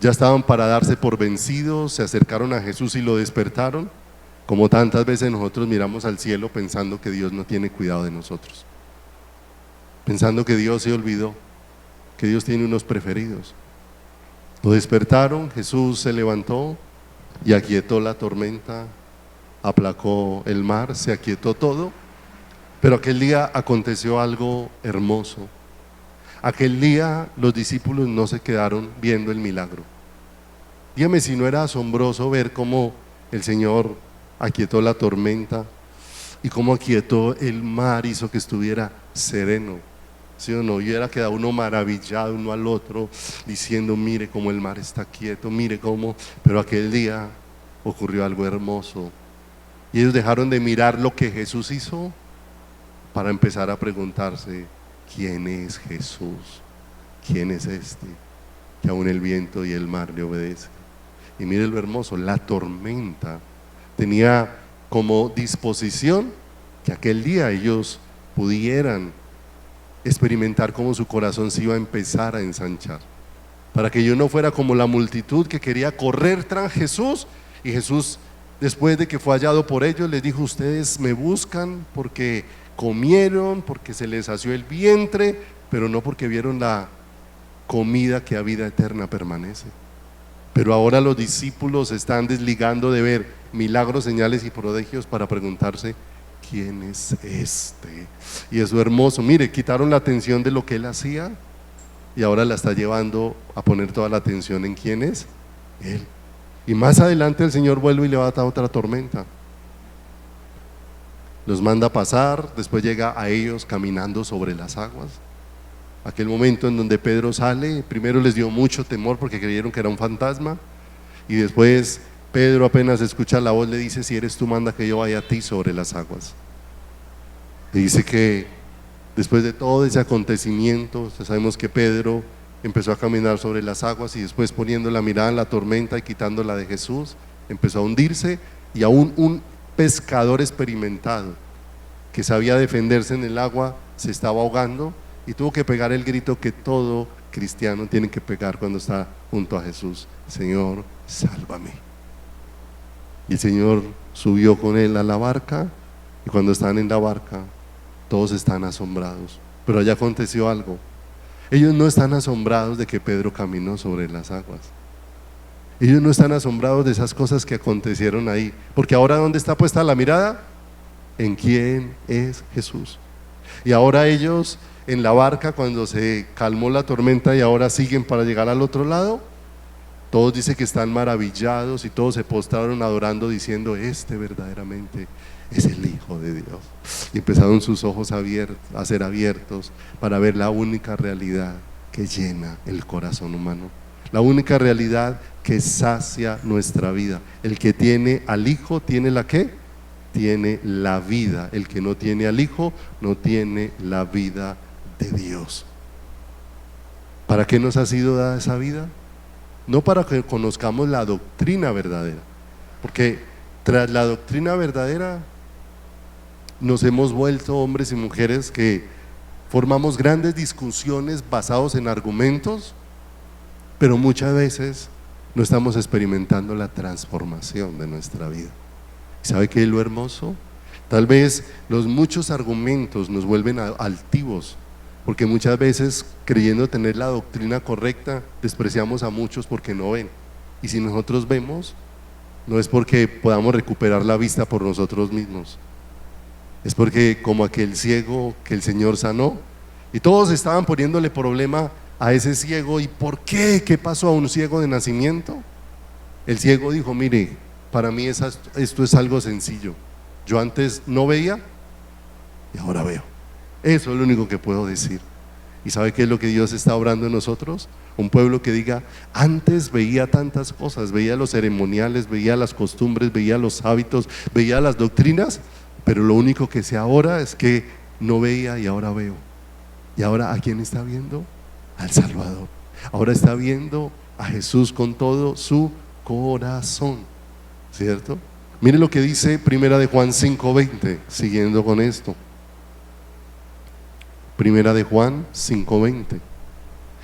ya estaban para darse por vencidos, se acercaron a Jesús y lo despertaron, como tantas veces nosotros miramos al cielo pensando que Dios no tiene cuidado de nosotros, pensando que Dios se olvidó, que Dios tiene unos preferidos. Lo despertaron, Jesús se levantó y aquietó la tormenta, aplacó el mar, se aquietó todo. Pero aquel día aconteció algo hermoso. Aquel día los discípulos no se quedaron viendo el milagro. Dígame si no era asombroso ver cómo el Señor aquietó la tormenta y cómo aquietó el mar, hizo que estuviera sereno. ¿Sí o no? Y era quedado uno maravillado uno al otro, diciendo: mire cómo el mar está quieto, mire cómo. Pero aquel día ocurrió algo hermoso. Y ellos dejaron de mirar lo que Jesús hizo para empezar a preguntarse: ¿quién es Jesús? ¿Quién es este que aún el viento y el mar le obedecen? Y mire lo hermoso, la tormenta tenía como disposición que aquel día ellos pudieran experimentar cómo su corazón se iba a empezar a ensanchar, para que yo no fuera como la multitud que quería correr tras Jesús. Y Jesús, después de que fue hallado por ellos, les dijo: ustedes me buscan porque comieron, porque se les sació el vientre, pero no porque vieron la comida que a vida eterna permanece. Pero ahora los discípulos se están desligando de ver milagros, señales y prodigios para preguntarse: ¿quién es este? Y eso hermoso, mire, quitaron la atención de lo que él hacía y ahora la está llevando a poner toda la atención en quién es él. Y más adelante el Señor vuelve y levanta otra tormenta, los manda a pasar, después llega a ellos caminando sobre las aguas. Aquel momento en donde Pedro sale, primero les dio mucho temor porque creyeron que era un fantasma, y después Pedro, apenas escucha la voz, le dice: si eres tú, manda que yo vaya a ti sobre las aguas. Y dice que después de todo ese acontecimiento, sabemos que Pedro empezó a caminar sobre las aguas y después, poniendo la mirada en la tormenta y quitándola de Jesús, empezó a hundirse, y aún un pescador experimentado que sabía defenderse en el agua se estaba ahogando y tuvo que pegar el grito que todo cristiano tiene que pegar cuando está junto a Jesús: Señor, sálvame. Y el Señor subió con él a la barca, y cuando están en la barca todos están asombrados. Pero allá aconteció algo: ellos no están asombrados de que Pedro caminó sobre las aguas, ellos no están asombrados de esas cosas que acontecieron ahí, porque ahora ¿dónde está puesta la mirada? En quién es Jesús. Y ahora ellos en la barca, cuando se calmó la tormenta y ahora siguen para llegar al otro lado, todos dicen que están maravillados y todos se postraron adorando, diciendo: este verdaderamente es el Hijo de Dios. Y empezaron sus ojos a ser abiertos para ver la única realidad que llena el corazón humano, la única realidad que sacia nuestra vida. El que tiene al Hijo tiene la ¿qué? Tiene la vida. El que no tiene al Hijo no tiene la vida de Dios. ¿Para qué nos ha sido dada esa vida? No para que conozcamos la doctrina verdadera, porque tras la doctrina verdadera nos hemos vuelto hombres y mujeres que formamos grandes discusiones basados en argumentos, pero muchas veces no estamos experimentando la transformación de nuestra vida. ¿Sabe qué es lo hermoso? Tal vez los muchos argumentos nos vuelven altivos, porque muchas veces, creyendo tener la doctrina correcta, despreciamos a muchos porque no ven. Y si nosotros vemos, no es porque podamos recuperar la vista por nosotros mismos, es porque, como aquel ciego que el Señor sanó, y todos estaban poniéndole problema a ese ciego. ¿Y por qué? ¿Qué pasó a un ciego de nacimiento? El ciego dijo: mire, para mí esto es algo sencillo. Yo antes no veía y ahora veo. Eso es lo único que puedo decir. ¿Y sabe qué es lo que Dios está obrando en nosotros? Un pueblo que diga: antes veía tantas cosas, veía los ceremoniales, veía las costumbres, veía los hábitos, veía las doctrinas, pero lo único que sé ahora es que no veía y ahora veo. ¿Y ahora a quién está viendo? Al Salvador. Ahora está viendo a Jesús con todo su corazón, ¿cierto? Mire lo que dice Primera de Juan 5:20, siguiendo con esto. Primera de Juan 5:20.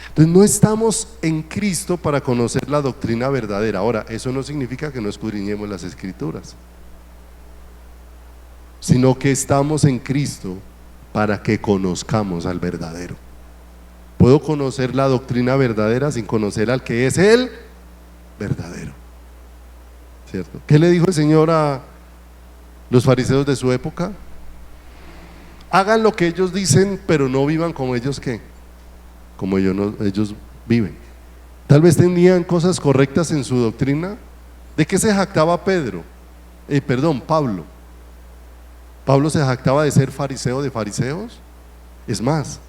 Entonces, no estamos en Cristo para conocer la doctrina verdadera. Ahora, eso no significa que no escudriñemos las Escrituras, sino que estamos en Cristo para que conozcamos al verdadero. Puedo conocer la doctrina verdadera sin conocer al que es el verdadero, ¿cierto? ¿Qué le dijo el Señor a los fariseos de su época? Hagan lo que ellos dicen, pero no vivan como ellos ¿qué? Como ellos viven. Tal vez tenían cosas correctas en su doctrina. ¿De qué se jactaba Pablo? Pablo se jactaba de ser fariseo de fariseos. Es más,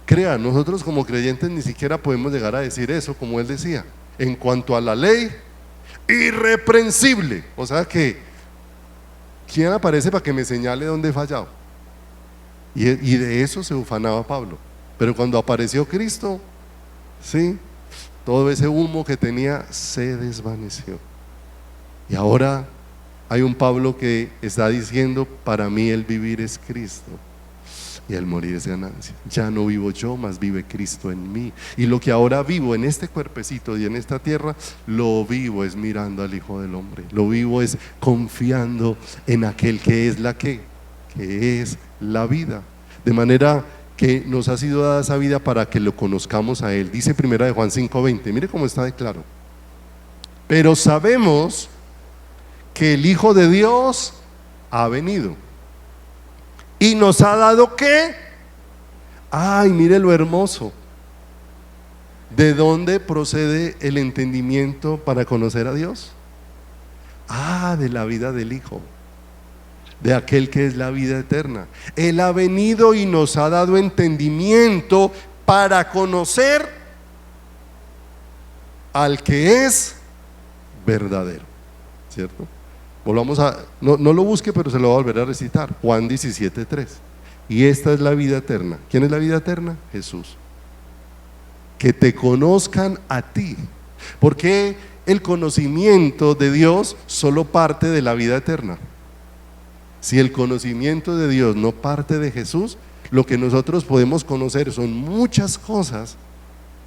crean, nosotros como creyentes ni siquiera podemos llegar a decir eso, como él decía: en cuanto a la ley, irreprensible. O sea que, ¿quién aparece para que me señale dónde he fallado? Y de eso se ufanaba Pablo. Pero cuando apareció Cristo, sí, todo ese humo que tenía se desvaneció. Y ahora hay un Pablo que está diciendo: para mí el vivir es Cristo y el morir es ganancia. Ya no vivo yo, mas vive Cristo en mí. Y lo que ahora vivo en este cuerpecito y en esta tierra, lo vivo es mirando al Hijo del Hombre. Lo vivo es confiando en aquel que es que es la vida, de manera que nos ha sido dada esa vida para que lo conozcamos a Él. Dice primera de Juan 5:20, mire cómo está de claro. Pero sabemos que el Hijo de Dios ha venido y nos ha dado ¿qué? Ay, mire lo hermoso. ¿De dónde procede el entendimiento para conocer a Dios? De la vida del Hijo, de aquel que es la vida eterna. Él ha venido y nos ha dado entendimiento para conocer al que es verdadero, ¿cierto? Volvamos a, no lo busque, pero se lo voy a volver a recitar. Juan 17:3. Y esta es la vida eterna. ¿Quién es la vida eterna? Jesús. Que te conozcan a ti. Porque el conocimiento de Dios solo parte de la vida eterna. Si el conocimiento de Dios no parte de Jesús, lo que nosotros podemos conocer son muchas cosas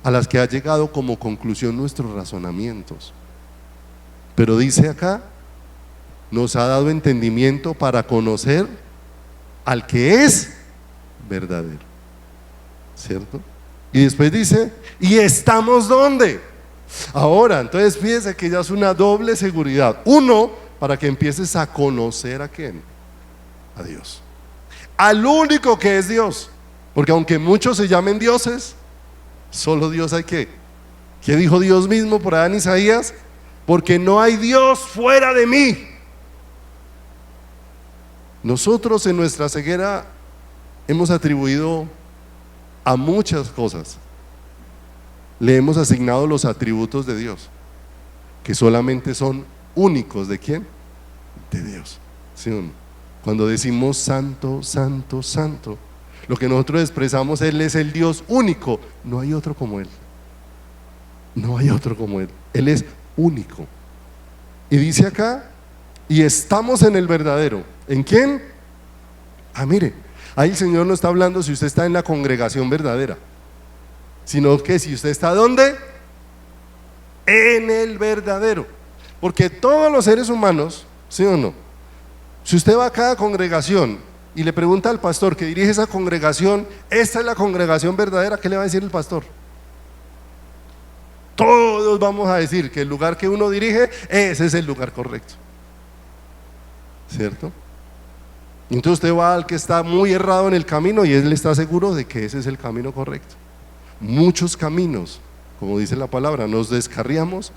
a las que ha llegado como conclusión nuestros razonamientos. Pero dice acá, nos ha dado entendimiento para conocer al que es verdadero, ¿cierto? Y después dice, ¿y estamos dónde? Ahora, entonces fíjese que ya es una doble seguridad. Uno, para que empieces a conocer a quién, a Dios, al único que es Dios. Porque aunque muchos se llamen dioses, solo Dios hay que. ¿Qué dijo Dios mismo por allá en Isaías? Porque no hay Dios fuera de mí. Nosotros en nuestra ceguera hemos atribuido a muchas cosas, le hemos asignado los atributos de Dios, que solamente son únicos. ¿De quién? De Dios, ¿sí o no? Cuando decimos santo, santo, santo, lo que nosotros expresamos, Él es el Dios único. No hay otro como Él. No hay otro como Él. Él es único. Y dice acá, y estamos en el verdadero. ¿En quién? Mire, ahí el Señor no está hablando si usted está en la congregación verdadera, sino que si usted está ¿dónde? En el verdadero. Porque todos los seres humanos, ¿sí o no? Si usted va a cada congregación y le pregunta al pastor que dirige esa congregación, ¿esta es la congregación verdadera?, ¿qué le va a decir el pastor? Todos vamos a decir que el lugar que uno dirige, ese es el lugar correcto, ¿cierto? Entonces usted va al que está muy errado en el camino y él está seguro de que ese es el camino correcto. Muchos caminos, como dice la palabra, nos descarriamos,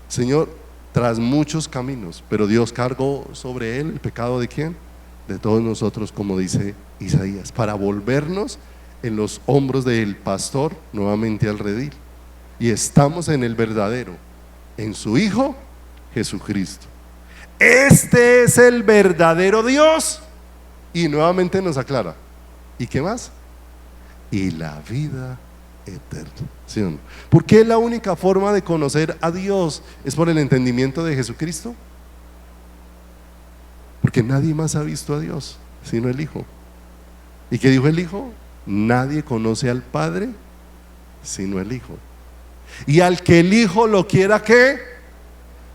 Señor, tras muchos caminos, pero Dios cargó sobre él el pecado ¿de quién? De todos nosotros, como dice Isaías, para volvernos en los hombros del pastor nuevamente al redil. Y estamos en el verdadero, en su Hijo Jesucristo. Este es el verdadero Dios. Y nuevamente nos aclara, ¿y qué más? Y la vida eterna, ¿sí o no? ¿Por qué la única forma de conocer a Dios es por el entendimiento de Jesucristo? Porque nadie más ha visto a Dios sino el Hijo. ¿Y qué dijo el Hijo? Nadie conoce al Padre sino el Hijo. Y al que el Hijo lo quiera, ¿qué?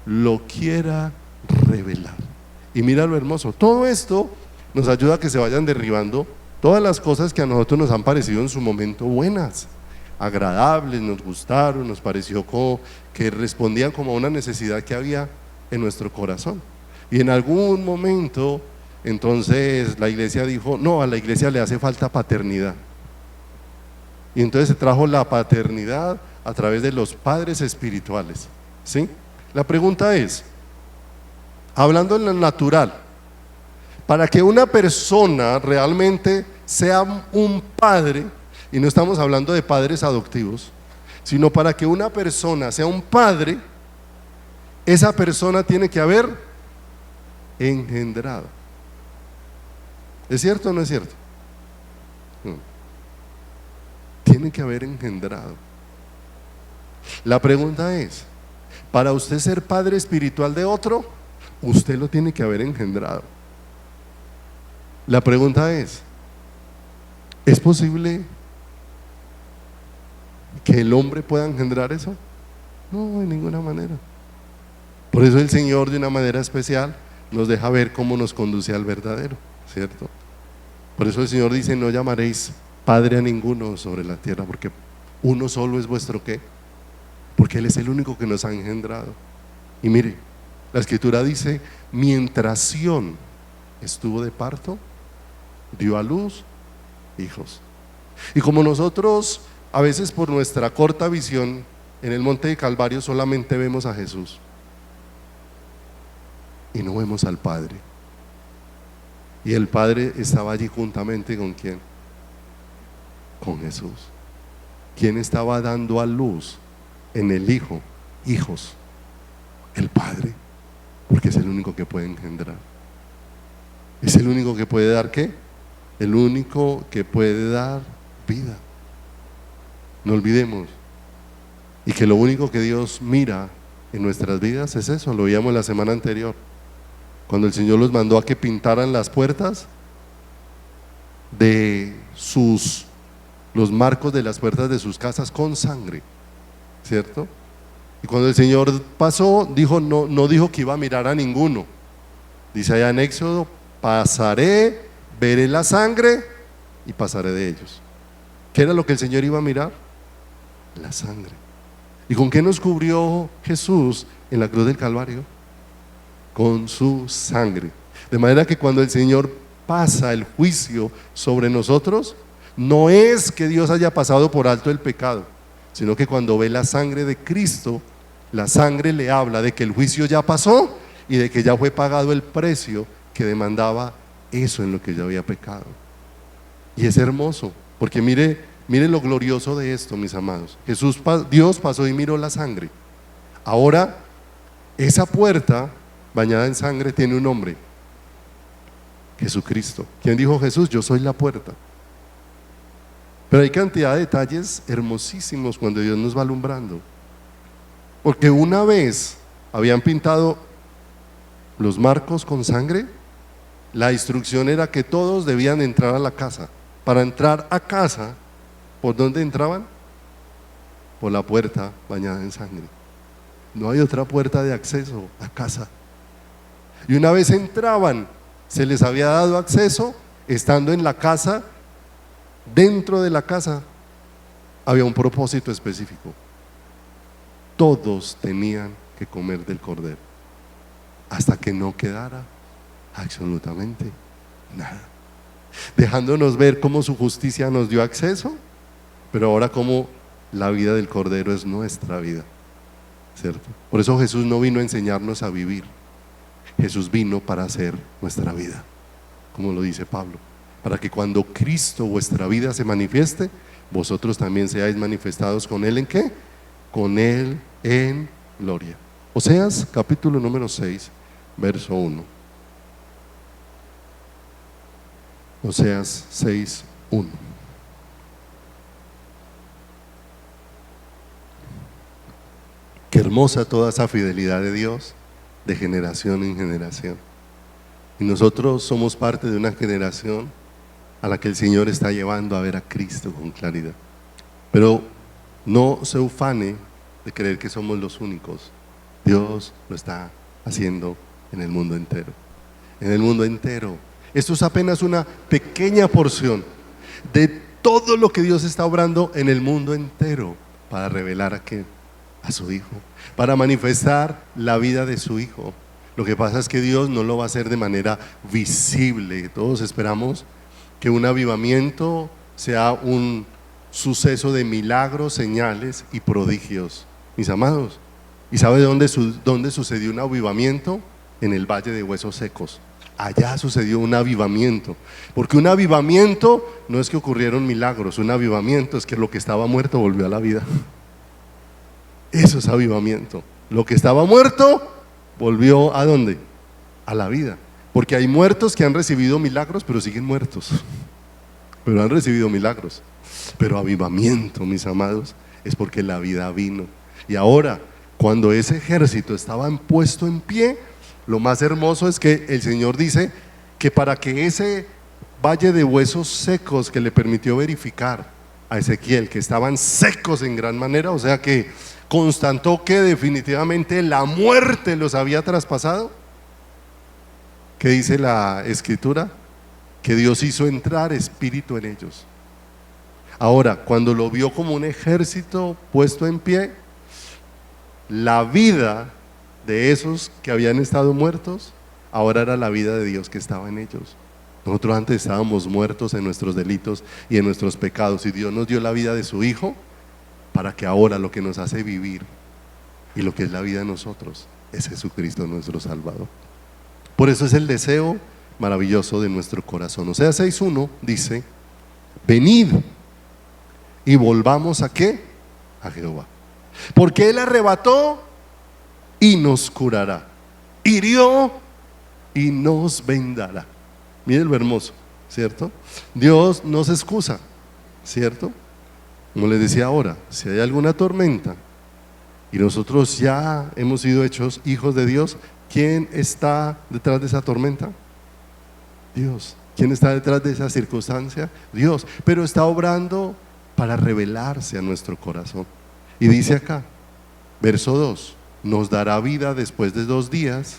Lo quiera revelar. Y mira lo hermoso, todo esto nos ayuda a que se vayan derribando todas las cosas que a nosotros nos han parecido en su momento buenas, agradables, nos gustaron, nos pareció como que respondían como a una necesidad que había en nuestro corazón. Y en algún momento entonces la iglesia dijo, no, a la iglesia le hace falta paternidad. Y entonces se trajo la paternidad a través de los padres espirituales, ¿sí? La pregunta es, hablando en lo natural, para que una persona realmente sea un padre, y no estamos hablando de padres adoptivos, sino para que una persona sea un padre, esa persona tiene que haber engendrado. ¿Es cierto o no es cierto? No. Tiene que haber engendrado. La pregunta es, para usted ser padre espiritual de otro, usted lo tiene que haber engendrado. La pregunta ¿es posible que el hombre pueda engendrar eso? No, de ninguna manera. Por eso el Señor de una manera especial nos deja ver cómo nos conduce al verdadero, ¿cierto? Por eso el Señor dice: no llamaréis Padre a ninguno sobre la tierra, porque uno solo es vuestro ¿qué? Porque Él es el único que nos ha engendrado. Y mire, la Escritura dice: mientras Sión estuvo de parto, dio a luz hijos. Y como nosotros a veces por nuestra corta visión en el monte de Calvario solamente vemos a Jesús y no vemos al Padre, y el Padre estaba allí juntamente ¿con quién? Con Jesús. ¿Quién estaba dando a luz en el Hijo hijos? El Padre, porque es el único que puede engendrar. Es el único que puede dar ¿qué? El único que puede dar vida. No olvidemos, y que lo único que Dios mira en nuestras vidas es eso. Lo veíamos la semana anterior, cuando el Señor los mandó a que pintaran las puertas de los marcos de las puertas de sus casas con sangre, ¿cierto? Y cuando el Señor pasó, no dijo que iba a mirar a ninguno. Dice allá en Éxodo: pasaré, veré la sangre y pasaré de ellos. ¿Qué era lo que el Señor iba a mirar? La sangre. ¿Y con qué nos cubrió Jesús en la cruz del Calvario? Con su sangre. De manera que cuando el Señor pasa el juicio sobre nosotros, no es que Dios haya pasado por alto el pecado, sino que cuando ve la sangre de Cristo, la sangre le habla de que el juicio ya pasó y de que ya fue pagado el precio que demandaba eso en lo que ya había pecado. Y es hermoso, porque mire lo glorioso de esto, mis amados. Dios pasó y miró la sangre. Ahora, esa puerta bañada en sangre tiene un nombre: Jesucristo. ¿Quién dijo Jesús? Yo soy la puerta. Pero hay cantidad de detalles hermosísimos cuando Dios nos va alumbrando, porque una vez habían pintado los marcos con sangre, la instrucción era que todos debían entrar a la casa. Para entrar a casa, ¿por dónde entraban? Por la puerta bañada en sangre. No hay otra puerta de acceso a casa. Y una vez entraban, se les había dado acceso estando en la casa. Dentro de la casa había un propósito específico: todos tenían que comer del cordero hasta que no quedara absolutamente nada, dejándonos ver cómo su justicia nos dio acceso, pero ahora cómo la vida del cordero es nuestra vida, ¿cierto? Por eso Jesús no vino a enseñarnos a vivir, Jesús vino para hacer nuestra vida, como lo dice Pablo, para que cuando Cristo vuestra vida se manifieste, vosotros también seáis manifestados con Él. ¿En qué? Con Él en gloria. Oseas capítulo número 6, verso 1. Oseas 6, 1. Qué hermosa toda esa fidelidad de Dios, de generación en generación. Y nosotros somos parte de una generación a la que el Señor está llevando a ver a Cristo con claridad. Pero no se ufane de creer que somos los únicos. Dios lo está haciendo en el mundo entero. En el mundo entero. Esto es apenas una pequeña porción de todo lo que Dios está obrando en el mundo entero para revelar a su Hijo, para manifestar la vida de su Hijo. Lo que pasa es que Dios no lo va a hacer de manera visible. Todos esperamos que un avivamiento sea un suceso de milagros, señales y prodigios, mis amados. ¿Y sabe dónde sucedió un avivamiento? En el Valle de Huesos Secos. Allá sucedió un avivamiento, porque un avivamiento no es que ocurrieron milagros, un avivamiento es que lo que estaba muerto volvió a la vida. Eso es avivamiento. Lo que estaba muerto volvió ¿a dónde? A la vida. Porque hay muertos que han recibido milagros pero siguen muertos, pero han recibido milagros. Pero avivamiento, mis amados, es porque la vida vino. Y ahora, cuando ese ejército estaba puesto en pie, lo más hermoso es que el Señor dice que para que ese valle de huesos secos que le permitió verificar a Ezequiel que estaban secos en gran manera, o sea que constató que definitivamente la muerte los había traspasado. ¿Qué dice la Escritura? que Dios hizo entrar espíritu en ellos. Ahora, cuando lo vio como un ejército puesto en pie, la vida de esos que habían estado muertos, ahora era la vida de Dios que estaba en ellos. Nosotros antes estábamos muertos en nuestros delitos y en nuestros pecados, y Dios nos dio la vida de su Hijo para que ahora lo que nos hace vivir y lo que es la vida de nosotros es Jesucristo nuestro Salvador. Por eso es el deseo maravilloso de nuestro corazón. Oseas 6:1 dice: venid y volvamos ¿a qué? A Jehová, porque Él arrebató y nos curará, hirió y nos vendará. Miren lo hermoso, ¿cierto? Dios no se excusa, ¿cierto? Como les decía ahora, si hay alguna tormenta y nosotros ya hemos sido hechos hijos de Dios, ¿quién está detrás de esa tormenta? Dios. ¿Quién está detrás de esa circunstancia? Dios. Pero está obrando para revelarse a nuestro corazón. Y dice acá, verso 2: nos dará vida después de 2 días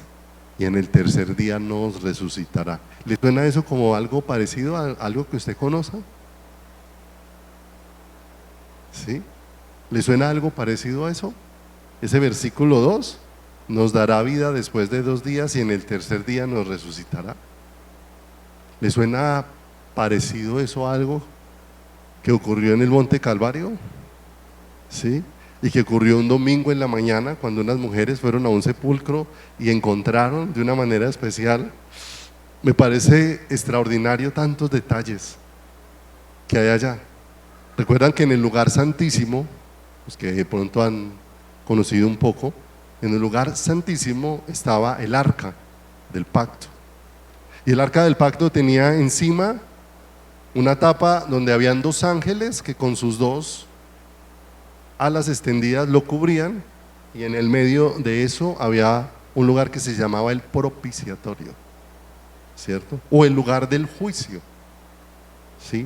y en el tercer día nos resucitará. ¿Le suena eso como algo parecido a algo que usted conoce? ¿Sí? ¿Le suena algo parecido a eso? Ese versículo 2: nos dará vida después de 2 días y en el tercer día nos resucitará. ¿Le suena parecido eso a algo que ocurrió en el Monte Calvario? ¿Sí? Y que ocurrió un domingo en la mañana, cuando unas mujeres fueron a un sepulcro y encontraron de una manera especial. Me parece extraordinario tantos detalles que hay allá. Recuerdan que en el lugar santísimo, los que de pronto han conocido un poco, en el lugar santísimo estaba el arca del pacto. Y el arca del pacto tenía encima una tapa donde habían 2 ángeles que con sus 2 alas extendidas lo cubrían, y en el medio de eso había un lugar que se llamaba el propiciatorio, ¿cierto? O el lugar del juicio, ¿sí?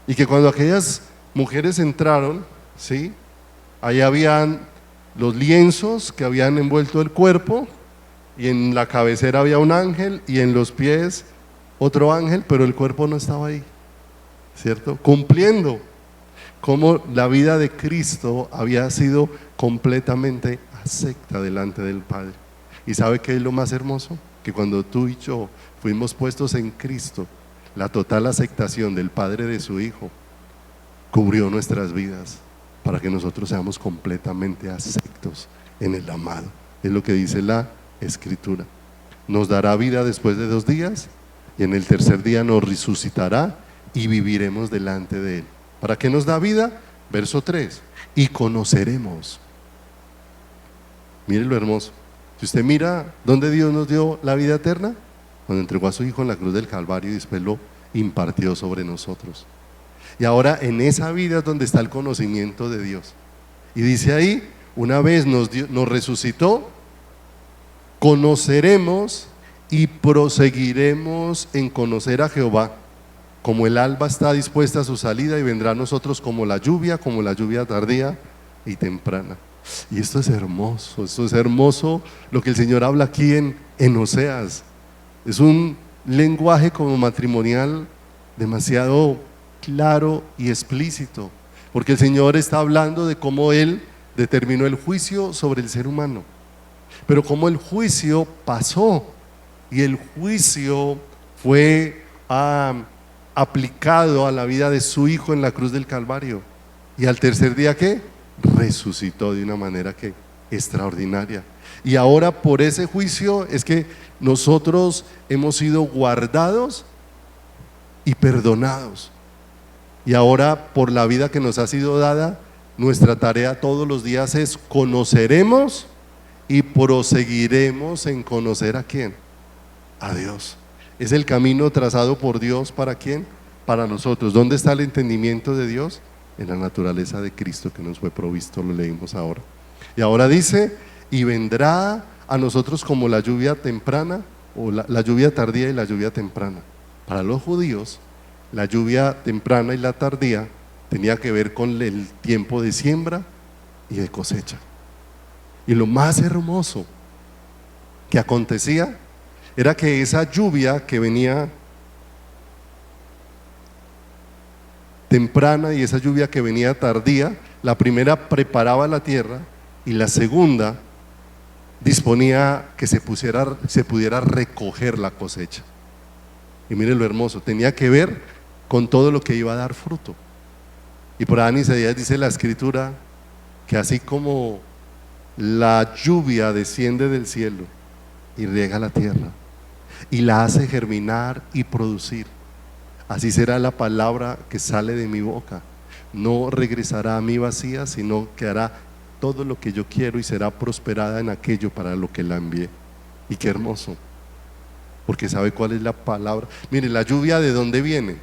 Y que cuando aquellas mujeres entraron, ¿sí?, ahí habían los lienzos que habían envuelto el cuerpo, y en la cabecera había un ángel y en los pies otro ángel, pero el cuerpo no estaba ahí, ¿cierto? Cumpliendo como la vida de Cristo había sido completamente acepta delante del Padre. ¿Y sabe qué es lo más hermoso? Que cuando tú y yo fuimos puestos en Cristo, la total aceptación del Padre de su Hijo cubrió nuestras vidas para que nosotros seamos completamente aceptos en el amado. Es lo que dice la Escritura. Nos dará vida después de 2 días y en el tercer día nos resucitará y viviremos delante de Él. ¿Para qué nos da vida? Verso 3: y conoceremos. Mire lo hermoso. Si usted mira dónde Dios nos dio la vida eterna, cuando entregó a su Hijo en la cruz del Calvario y después lo impartió sobre nosotros. Y ahora en esa vida es donde está el conocimiento de Dios. Y dice ahí, una vez nos resucitó, conoceremos y proseguiremos en conocer a Jehová, como el alba está dispuesta a su salida y vendrá a nosotros como la lluvia tardía y temprana. Y esto es hermoso lo que el Señor habla aquí en Oseas. Es un lenguaje como matrimonial demasiado claro y explícito, porque el Señor está hablando de cómo Él determinó el juicio sobre el ser humano, pero cómo el juicio pasó y el juicio fue aplicado a la vida de su Hijo en la cruz del Calvario, y al tercer día ¿qué? Resucitó de una manera que extraordinaria. Y ahora por ese juicio es que nosotros hemos sido guardados y perdonados, y ahora por la vida que nos ha sido dada, nuestra tarea todos los días es conoceremos y proseguiremos en conocer a quién, a Dios. Es el camino trazado por Dios. ¿Para quién? Para nosotros. ¿Dónde está el entendimiento de Dios? En la naturaleza de Cristo que nos fue provisto, lo leímos ahora. Y ahora dice, y vendrá a nosotros como la lluvia temprana, o la lluvia tardía y la lluvia temprana. Para los judíos, la lluvia temprana y la tardía tenía que ver con el tiempo de siembra y de cosecha. Y lo más hermoso que acontecía era que esa lluvia que venía temprana y esa lluvia que venía tardía, la primera preparaba la tierra y la segunda disponía que se pudiera recoger la cosecha. Y mire lo hermoso, tenía que ver con todo lo que iba a dar fruto. Y por Adán y Isaías dice la escritura que así como la lluvia desciende del cielo y riega la tierra y la hace germinar y producir, así será la palabra que sale de mi boca. No regresará a mí vacía, sino que hará todo lo que yo quiero y será prosperada en aquello para lo que la envié. Y qué hermoso, porque sabe cuál es la palabra. Mire, la lluvia, ¿de dónde viene?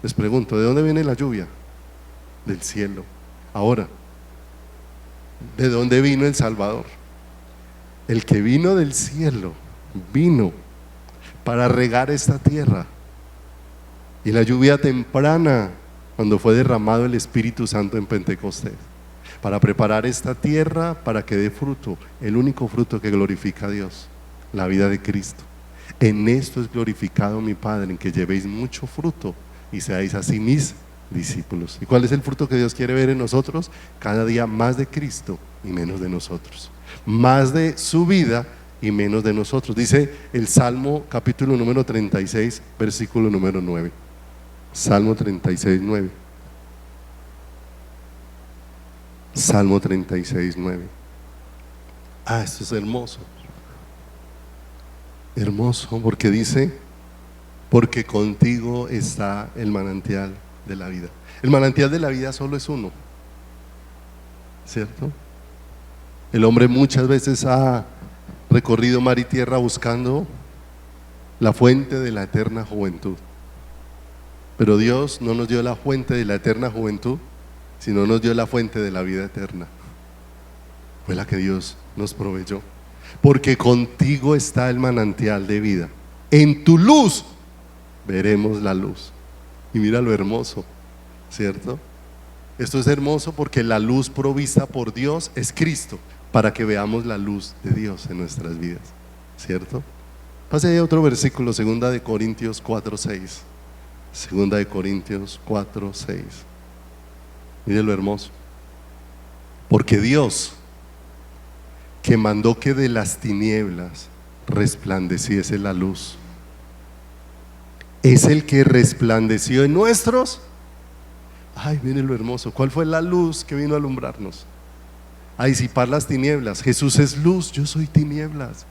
Les pregunto, ¿de dónde viene la lluvia? Del cielo. Ahora, ¿de dónde vino el Salvador? El que vino del cielo vino para regar esta tierra. Y la lluvia temprana, cuando fue derramado el Espíritu Santo en Pentecostés, para preparar esta tierra para que dé fruto, el único fruto que glorifica a Dios, la vida de Cristo. En esto es glorificado mi Padre, en que llevéis mucho fruto y seáis así mis discípulos. ¿Y cuál es el fruto que Dios quiere ver en nosotros? Cada día más de Cristo y menos de nosotros, más de su vida y menos de nosotros. Dice el Salmo capítulo número 36, versículo número 9. Salmo 36, 9. Salmo 36, 9. Esto es hermoso. Hermoso, porque dice: porque contigo está el manantial de la vida. El manantial de la vida solo es uno, ¿cierto? El hombre muchas veces ha recorrido mar y tierra buscando la fuente de la eterna juventud. Pero Dios no nos dio la fuente de la eterna juventud, sino nos dio la fuente de la vida eterna. Fue la que Dios nos proveyó. Porque contigo está el manantial de vida. En tu luz veremos la luz. Y mira lo hermoso, ¿cierto? Esto es hermoso porque la luz provista por Dios es Cristo, para que veamos la luz de Dios en nuestras vidas, ¿cierto? Pase ahí otro versículo, 2 de Corintios 4, 6. 2 de Corintios 4, 6. Mire lo hermoso. Porque Dios, que mandó que de las tinieblas resplandeciese la luz, es el que resplandeció en nuestros. Mire lo hermoso. ¿Cuál fue la luz que vino a alumbrarnos? A disipar las tinieblas. Jesús es luz, yo soy tinieblas.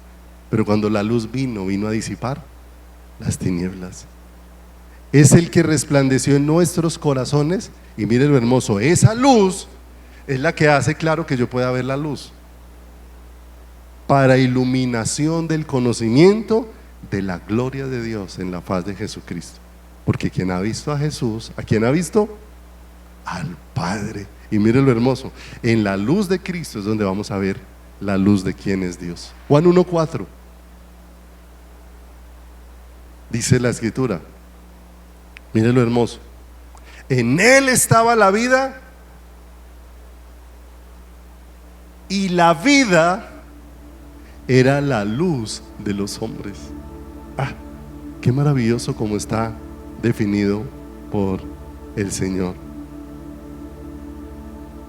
Pero cuando la luz vino a disipar las tinieblas. Es el que resplandeció en nuestros corazones. Y mire lo hermoso, esa luz es la que hace claro que yo pueda ver la luz, para iluminación del conocimiento de la gloria de Dios en la faz de Jesucristo. Porque quien ha visto a Jesús, ¿a quién ha visto? Al Padre. Y mire lo hermoso, en la luz de Cristo es donde vamos a ver la luz de quién es Dios. Juan 1:4 dice la escritura, mire lo hermoso: en Él estaba la vida, y la vida era la luz de los hombres. Qué maravilloso como está definido por el Señor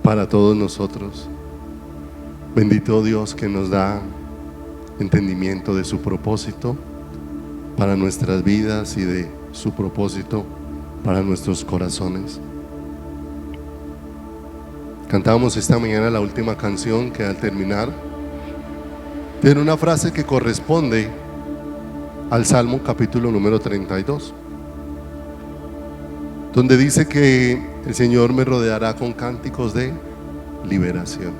para todos nosotros. Bendito Dios que nos da entendimiento de su propósito para nuestras vidas y de su propósito para nuestros corazones. Cantábamos esta mañana la última canción, que al terminar tiene una frase que corresponde al Salmo capítulo número 32, donde dice que el Señor me rodeará con cánticos de liberación.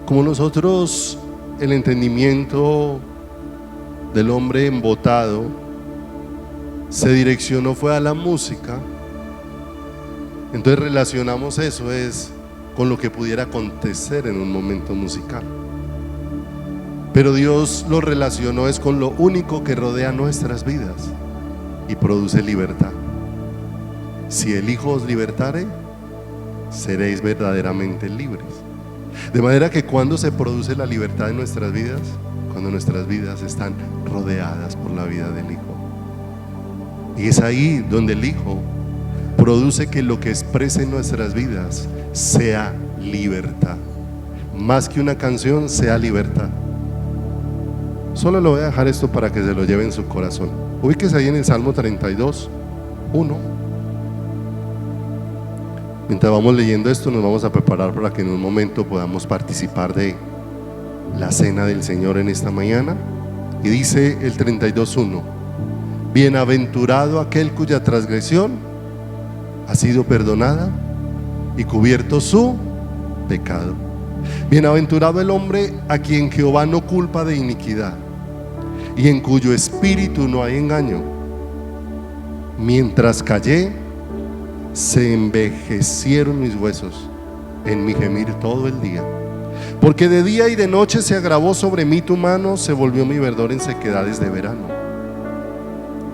Como nosotros, el entendimiento del hombre embotado se direccionó fue a la música, entonces relacionamos eso con lo que pudiera acontecer en un momento musical. Pero Dios lo relacionó con lo único que rodea nuestras vidas y produce libertad. Si el Hijo os libertare, seréis verdaderamente libres. De manera que cuando se produce la libertad en nuestras vidas, cuando nuestras vidas están rodeadas por la vida del Hijo. Y es ahí donde el Hijo produce que lo que exprese en nuestras vidas sea libertad. Más que una canción, sea libertad. Solo le voy a dejar esto para que se lo lleve en su corazón. Ubíquese ahí en el Salmo 32, 1. Mientras vamos leyendo esto, nos vamos a preparar para que en un momento podamos participar de la cena del Señor en esta mañana. Y dice el 32:1: bienaventurado aquel cuya transgresión ha sido perdonada y cubierto su pecado. Bienaventurado el hombre a quien Jehová no culpa de iniquidad y en cuyo espíritu no hay engaño. Mientras callé, se envejecieron mis huesos en mi gemir todo el día. Porque de día y de noche se agravó sobre mí tu mano, se volvió mi verdor en sequedades de verano.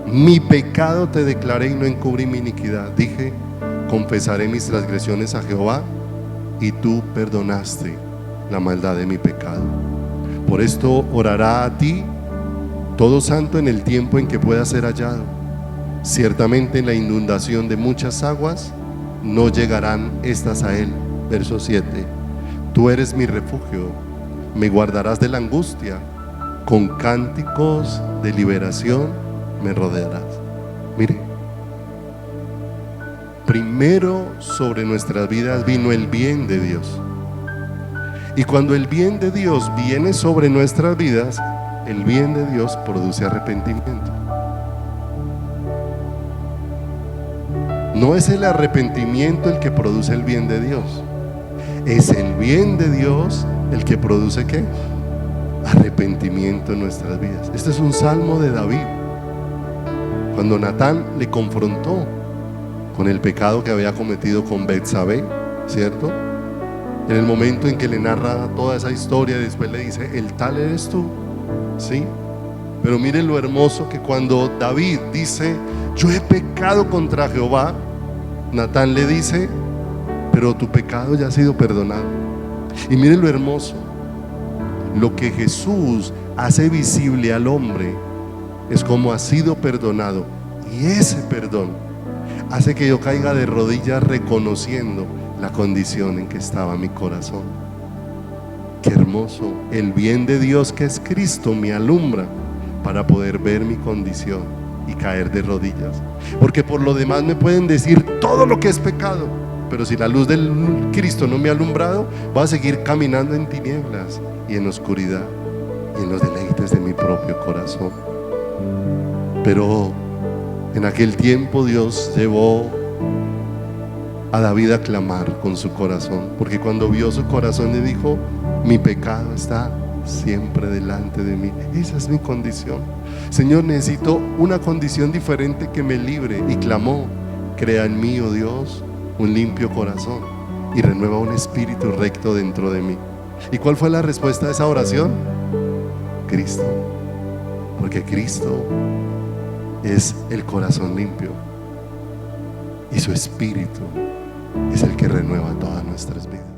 Mi pecado te declaré y no encubrí mi iniquidad. Dije, confesaré mis transgresiones a Jehová, y tú perdonaste la maldad de mi pecado. Por esto orará a ti todo santo en el tiempo en que pueda ser hallado. Ciertamente en la inundación de muchas aguas no llegarán estas a él. Verso 7: tú eres mi refugio, me guardarás de la angustia, con cánticos de liberación me rodearás. Mire, primero sobre nuestras vidas vino el bien de Dios. Y cuando el bien de Dios viene sobre nuestras vidas, el bien de Dios produce arrepentimiento. No es el arrepentimiento el que produce el bien de Dios, es el bien de Dios el que produce ¿qué? Arrepentimiento en nuestras vidas. Este es un salmo de David, cuando Natán le confrontó con el pecado que había cometido con Betsabé, ¿cierto? En el momento en que le narra toda esa historia, después le dice, el tal eres tú, ¿sí? Pero miren lo hermoso que cuando David dice, yo he pecado contra Jehová, Natán le dice, pero tu pecado ya ha sido perdonado. Y miren lo hermoso, lo que Jesús hace visible al hombre es como ha sido perdonado, y ese perdón hace que yo caiga de rodillas reconociendo la condición en que estaba mi corazón. Qué hermoso, el bien de Dios que es Cristo me alumbra para poder ver mi condición y caer de rodillas, porque por lo demás me pueden decir todo lo que es pecado, pero si la luz del Cristo no me ha alumbrado, voy a seguir caminando en tinieblas y en oscuridad y en los deleites de mi propio corazón. Pero en aquel tiempo Dios llevó a David a clamar con su corazón, porque cuando vio su corazón le dijo, mi pecado está siempre delante de mí. Esa es mi condición. Señor, necesito una condición diferente que me libre. Y clamó, crea en mí, oh Dios, un limpio corazón y renueva un espíritu recto dentro de mí. ¿Y cuál fue la respuesta a esa oración? Cristo, porque Cristo es el corazón limpio y su espíritu es el que renueva todas nuestras vidas.